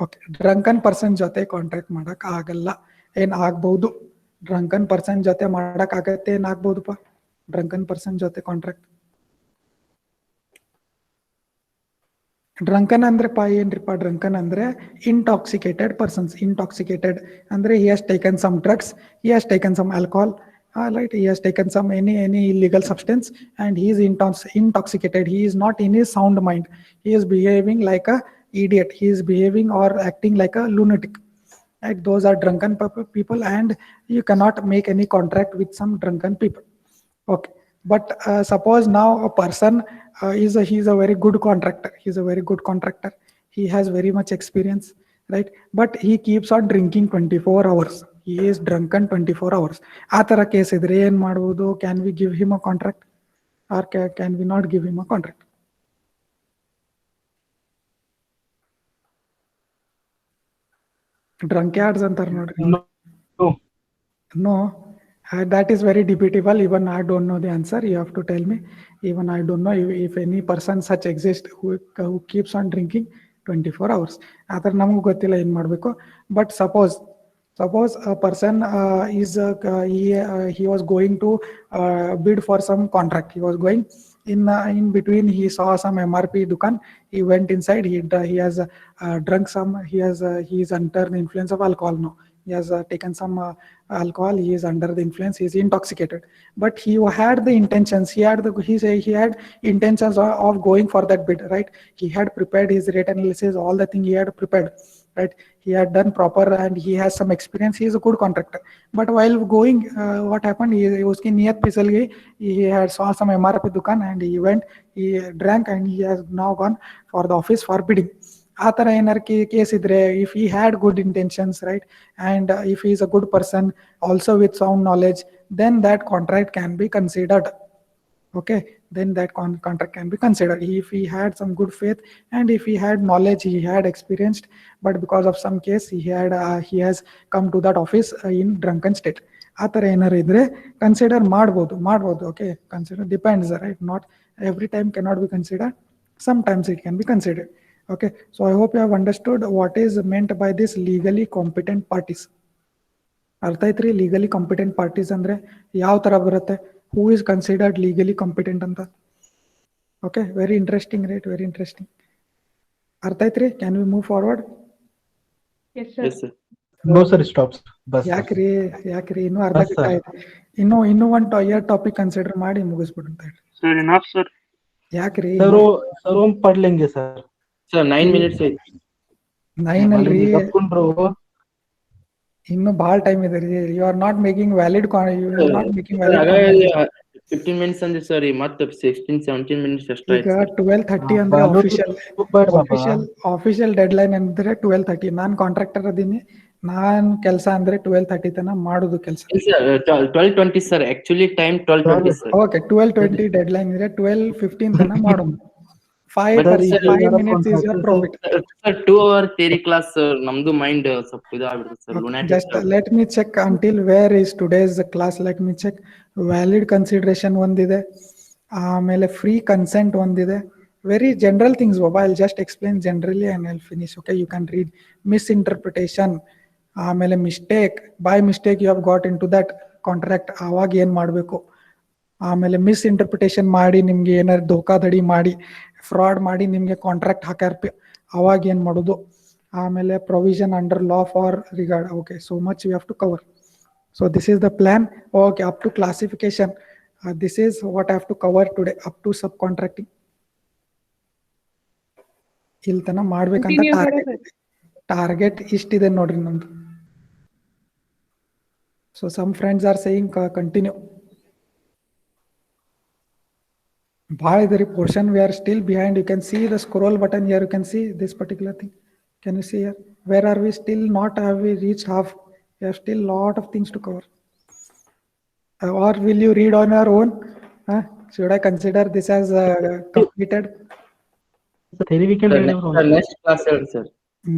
Okay. Drunken person ಜೊತೆ contract ಮಾಡಕ್ಕಾಗಲ್ಲ. ಏನ್ ಆಗ್ಬಹುದು? ಡ್ರಂಕನ್ ಪರ್ಸನ್ ಜೊತೆ ಮಾಡಕ್ ಆಗತ್ತೆ, ಏನಾಗ್ಬೋದಪ್ಪ ಡ್ರಂಕನ್ ಪರ್ಸನ್ ಜೊತೆ ಕಾಂಟ್ರಾಕ್ಟ್? ಡ್ರಂಕನ್ ಅಂದ್ರೆ ಏನ್ರಿಪ್ಪ? ಡ್ರಂಕನ್ ಅಂದ್ರೆ ಇಂಟಾಕ್ಸಿಕೇಟೆಡ್ ಪರ್ಸನ್ಸ್. ಇಂಟಾಕ್ಸಿಕೇಟೆಡ್ ಅಂದ್ರೆ he has taken some drugs, he has taken some alcohol, right? He has taken some any illegal substance and he is intoxicated. He is not in his sound mind. He is behaving like a idiot. He is behaving or acting like a lunatic. Right? Those are drunken people and you cannot make any contract with some drunken people. Okay. But suppose now a person he's a very good contractor. He's a very good contractor. He has very much experience, right? But he keeps on drinking 24 hours. He is drunken 24 hours. ಆ ತರ case ಇದ್ರೆ ಏನ್ ಮಾಡ್ಬೋದು? Can we give him a contract or can we not give him a contract? Drunkards ಅಂತಾರ ನೋಡ್ರಿ. No. No, that is very debatable. Even I don't know the answer. You have to tell me. Even I don't know if any person such exists who keeps on drinking 24 hours. ಆತರ ನಮಗೂ ಗೊತ್ತಿಲ್ಲ ಏನ್ ಮಾಡ್ಬೇಕು. But suppose a person he was going to bid for some contract. He was going in between. He saw some MRP dukan. He went inside. He has drunk some. He is under the influence of alcohol now. He has taken some alcohol. He is under the influence. He is intoxicated. But he had the intentions. He had intentions of going for that bid, right? He had prepared his rate analysis, all the thing he had prepared, right? He had done proper and he has some experience. He is a good contractor. But while going, what happened? Uski niyat pisal gayi. He had saw some MRP dukan and he went. He drank and he has now gone for the office for bidding. ಆ ಥರ ಏನಾರು case ಇದ್ರೆ, if he had good intentions, right, and if he is a good person also with sound knowledge, then that contract can be considered. Okay, then that contract can be considered if he had some good faith and if he had knowledge, he had experienced, but because of some case he has come to that office in drunken state. ಆ ಥರ ಏನಾರು ಇದ್ರೆ consider ಮಾಡ್ಬೋದು. Okay, consider depends, right? Not every time cannot be considered. Sometimes it can be considered. Okay, so I hope you have understood what is meant by this legally competent parties. ಅರ್ಥ ಐತ್ರಿ? legally competent parties ಅಂದ್ರೆ ಯಾವ ತರ ಬರುತ್ತೆ? Who is considered legally competent ಅಂತ? Okay, very interesting, right? Very interesting. ಅರ್ಥ ಐತ್ರಿ? Can we move forward? Yes, sir. Yes, sir. No, sir, stops. Bus. ಯಾಕ್ರಿ ಇನ್ನೂ ಅರ್ಧ Yes, sir. ಗಂಟೆ ಆಯ್ತು. ಇನ್ನೂ ಒಂದು ಟಾಪಿಕ್ ಕನ್ಸಿಡರ್ ಮಾಡಿ ಮುಗಿಸ್ಬಿಡು ಅಂತ ಹೇಳಿ. Sir, enough, sir. ಯಾಕ್ರಿ Sir, हम पढ़ लेंगे sir. Sir, 9 minutes ಐತಿ. 9 ಅಲ್ರಿ, ತಪ್ಕೊಂಡ್ರು. ಇನ್ನು ಬಹಳ ಟೈಮ್ ಇದೆ ರೀ. You are not making valid Sir, 15 minutes ಅಂದ್ರಿ ಸರ್, ಮತ್ತೆ 16-17 minutes ಅಷ್ಟೇ ಈಗ ಆಯ್ತು. 12:30 ಅಂದ್ರೆ ಆಫಿಷಿಯಲ್ ಡೆಡ್ ಲೈನ್ ಅಂದ್ರೆ 12:30. ನಾನ್ ಕಾಂಟ್ರಾಕ್ಟರ್ ಅದೀನಿ. ನಾನ್ ಕೆಲಸ ಅಂದ್ರೆ 12:30 ತನ ಮಾಡುದು ಕೆಲಸ. 12:20 sir, actually time 12:20 sir. Okay, 12:20 dead line ಇದೆ. 12:15 ತನ ಮಾಡೋದು. 5 minutes is your profit. Sir, 2 hour theory class ನಮ್ದು ಮೈಂಡ್ ಸ್ವಲ್ಪ ಇದಾಗ್ಬಿಡುತ್ತೆ sir. Just let me check until where is today's class. Let me check. Valid consideration ಒಂದಿದೆ, ಆಮೇಲೆ free consent ಒಂದಿದೆ. Very general things, Baba. I'll just explain generally and I'll finish. Okay, you can read. Misinterpretation, ಆಮೇಲೆ mistake. By mistake you have got into that contract. ಆವಾಗ ಏನ್ ಮಾಡ್ಬೇಕು? ಆಮೇಲೆ misinterpretation ಮಾಡಿ ನಿಮ್ಗೆ ಏನಾದ್ರು ಧೋಕಾಧಡಿ ಮಾಡಿ ಫ್ರಾಡ್ ಮಾಡಿ ನಿಮ್ಗೆ ಕಾಂಟ್ರಾಕ್ಟ್ ಹಾಕ್ಯಾರ, ಅವಾಗ ಏನ್ ಮಾಡೋದು? ಆಮೇಲೆ provision under law for regard. Okay, so much you have to cover. So this is the plan. Okay, up to classification this is what I have to cover today. Up to sub contracting ಇಲ್ಲಿ ತನ ಮಾಡ್ಬೇಕಂತ target ಇಷ್ಟಿದೆ ನೋಡ್ರಿ ನಮ್ದು. So some friends are saying continue. ಭಾಳ ಇದೆ ರೀ portion. We are still behind. You can see the scroll button here. You can see this particular thing. Can you see here? Where are we? Still not have we reached half? We have still lot of things to cover. Or will you read on your own? Should I consider this as completed? Theory we can read our own. Next class ಹೇಳಿ sir.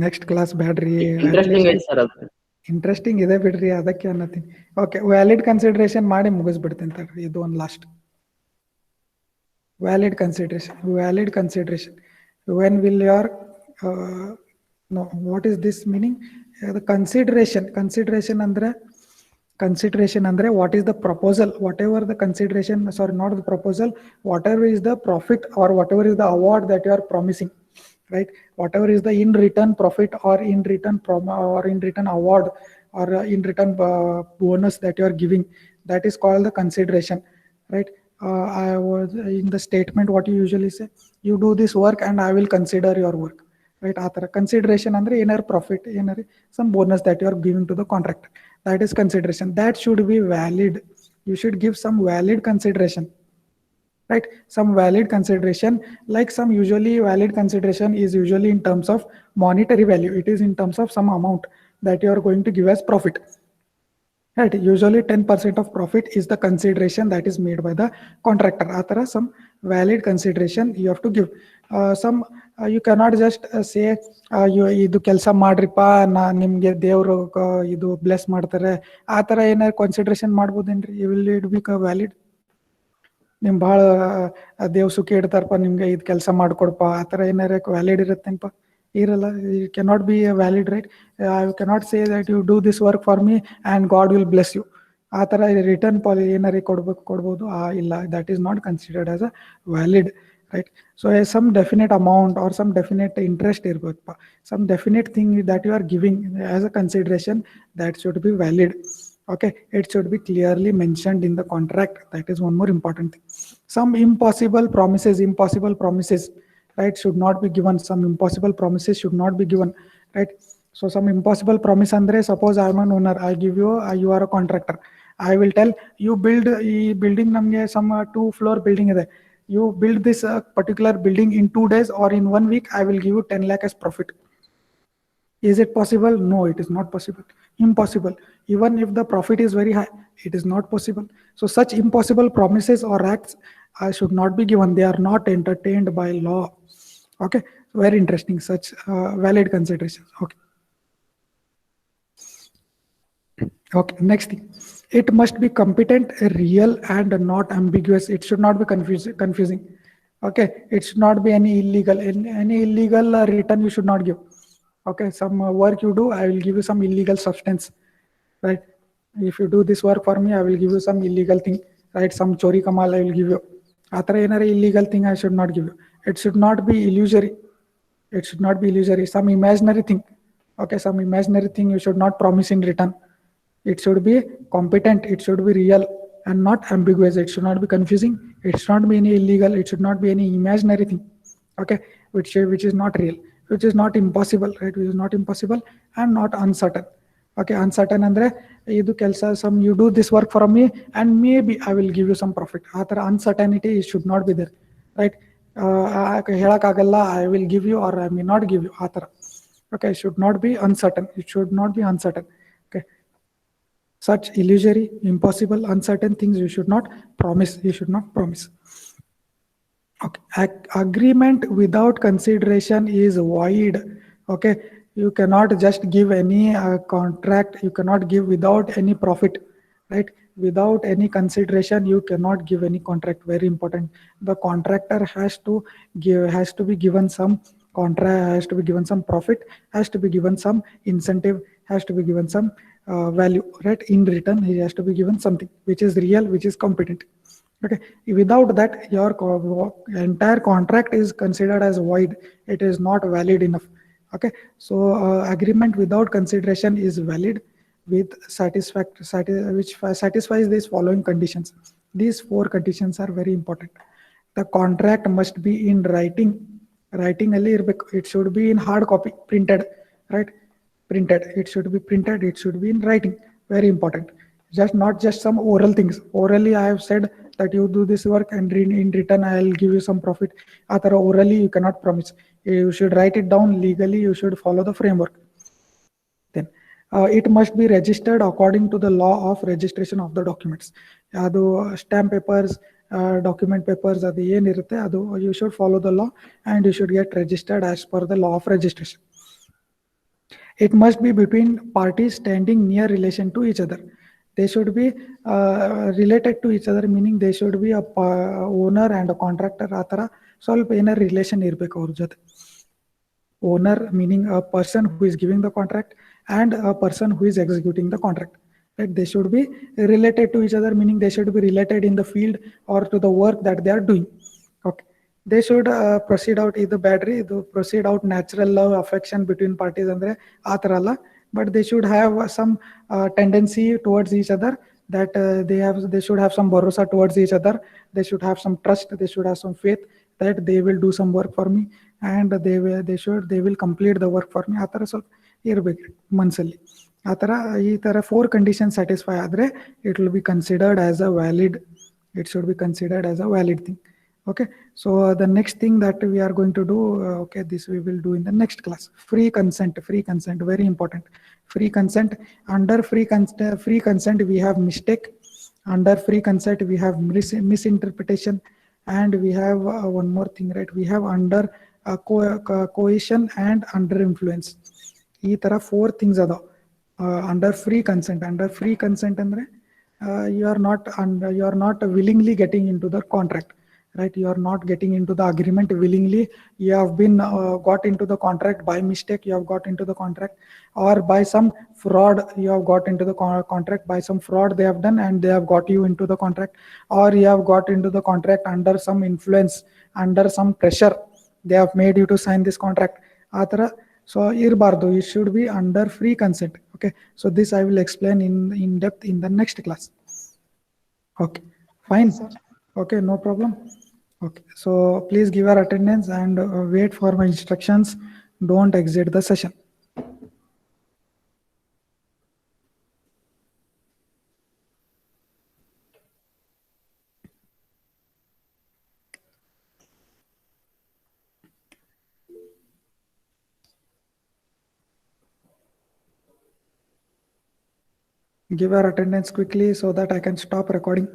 Next class ಬ್ಯಾಡ್ರಿ. Interesting ಐತಿ sir ಅದು. Interesting ಇದೆ ಬಿಡ್ರಿ, ಅದಕ್ಕೆ ಅನ್ನತ್ತೀನಿ. Okay, valid consideration ಮಾಡಿ ಮುಗಿಸ್ಬಿಡ್ತೇನೆ ತಡ್ರಿ. ಇದು ಒಂದು last valid consideration. When will your no, what is this meaning? The consideration andre what is the proposal, whatever the consideration, sorry, not the proposal, whatever is the profit or whatever is the award that you are promising, right? Whatever is the in return profit or in return award or in return bonus that you are giving, that is called the consideration, right? I was in the statement, what you usually say, you do this work and I will consider your work, right? ಆ ಥರ consideration ಅಂದ್ರೆ ಏನಾರು profit, ಏನಾರು some bonus that you are giving to the contractor, that is consideration. That should be valid. You should give some valid consideration. right? Some valid consideration, like some usually valid consideration is usually in terms of monetary value. It is in terms of some amount that you are going to give as profit, right? Usually 10% of profit is the consideration that is made by the contractor. Athara some valid consideration you have to give. Some you cannot just say you idu kelsa ಮಾಡ್ರಿಪ್ಪ ನಾ ನಿಮ್ಗೆ ದೇವರು ಇದು bless ಮಾಡ್ತಾರೆ ಆ ತರ ಏನಾದ್ರು consideration ಮಾಡ್ಬೋದೇನ್ರಿ? Will it be valid? ನಿಮ್ ಬಹಳ ದೇವ್ ಸುಖಿ ಇಡ್ತಾರಪ್ಪ, ನಿಮ್ಗೆ ಇದು ಕೆಲಸ ಮಾಡ್ಕೊಡ್ಪ, ಆ ತರ ಏನಾರ ವ್ಯಾಲಿಡ್ ಇರುತ್ತೇನಪ್ಪ? ಇರಲ್ಲ. It cannot be valid, right? You cannot say that you do this work for me and God will bless you. ಆ ಥರ ರಿಟರ್ನ್ ಏನಾರ ಕೊಡ್ಬೋದು? ಇಲ್ಲ, that is not considered as a valid, right? So some definite amount or some definite interest ಇರ್ಬೇಕಪ್ಪ, some definite thing that you are giving as a consideration, that should be valid. Okay, it should be clearly mentioned in the contract. That is one more important thing. Some impossible promises, right, should not be given. Some impossible promises should not be given, right? So some impossible promise andre, suppose I am an owner, I give you, you are a contractor, I will tell you build building namge some 2-floor building ide, you build this particular building in 2 days or in 1 week, I will give you 10 lakh as profit. Is it possible? No, it is not possible. Impossible. Even if the profit is very high, it is not possible. So such impossible promises or acts should not be given. They are not entertained by law. Okay, very interesting. Such valid considerations. Okay, next thing. It must be competent, real, and not ambiguous. It should not be confusing. Okay, it should not be any illegal. Any illegal return you should not give. Okay, some work you do, I will give you some illegal substance, right? If you do this work for me, I will give you some illegal thing, right? Some chori kamal I will give you. Athara enare illegal thing I should not give you. It should not be illusory. It should not be illusory. Some imaginary thing. Okay, some imaginary thing you should not promise in return. It should be competent. It should be real and not ambiguous. It should not be confusing. It should not be any illegal. It should not be any imaginary thing. Okay, which is not real. Which is not impossible, right? Which is not impossible and not uncertain. Okay, uncertain andre idu kelsa, some you do this work for me and maybe I will give you some profit. Athara uncertainty should not be there, right? Helakagalla, I will give you or I may not give you. Athara, okay, should not be uncertain. It should not be uncertain. Okay, such illusory, impossible, uncertain things you should not promise. You should not promise. Okay, agreement without consideration is void. Okay, you cannot just give any contract. You cannot give without any profit, right? Without any consideration, you cannot give any contract. Very important. The contractor has to be given some contract, has to be given some profit, has to be given some incentive, has to be given some value, right? In return, he has to be given something which is real, which is competent. Okay, without that, your entire contract is considered as void. It is not valid enough. Okay, so agreement without consideration is valid with which satisfies these following conditions. These 4 conditions are very important. The contract must be in writing. Writing alli irbeku. It should be in hard copy, printed, right? Printed. It should be printed. It should be in writing. Very important. Not just some oral things. Orally, I have said that you do this work and in return I will give you some profit. Athara orally you cannot promise. You should write it down legally. You should follow the framework. Then it must be registered according to the law of registration of the documents. Adu stamp papers, document papers, adu yen irutte adu you should follow the law and you should get registered as per the law of registration. It must be between parties standing near relation to each other. They should be related to each other, meaning they should be a owner and a contractor. Athara ಸ್ವಲ್ಪ ಏನಾರ relation ಇರಬೇಕು ಅವ್ರ ಜೊತೆ. Owner meaning a person who is giving the contract and a person who is executing the contract, right? They should be related to each other, meaning they should be related in the field or to the work that they are doing. Okay, they should proceed out either proceed out natural love, affection between parties andre ಆತರ ಅಲ್ಲ, but they should have some tendency towards each other, that they should have some bharosa towards each other. They should have some trust. They should have some faith that they will do some work for me and they will complete the work for me. ಆತರ ಸ್ವಲ್ಪ ಇರಬೇಕು ಮನಸ್ಸಲ್ಲಿ. ಆತರ ಈ ತರ 4 conditions satisfy ಆದರೆ it will be considered as a valid. It should be considered as a valid thing. Okay, so the next thing that we are going to do, okay, this we will do in the next class. Free consent, very important. Free consent. Under free consent, we have mistake. Under free consent, we have misinterpretation, and we have one more thing, right? We have under coercion and under influence. ಈ ತರ 4 things ಅದಾವ under free consent. Under free consent ಅಂದ್ರೆ you are not willingly getting into the contract, right? You are not getting into the agreement willingly. You have been got into the contract by mistake. You have got into the contract, or by some fraud you have got into the contract. By some fraud they have done and they have got you into the contract, or you have got into the contract under some influence, under some pressure they have made you to sign this contract. Atara, so irbardu, it should be under free consent. Okay, so this I will explain in depth in the next class. Okay, fine. Okay, no problem. Okay, so please give your attendance and wait for my instructions. Don't exit the session. Give your attendance quickly so that I can stop recording.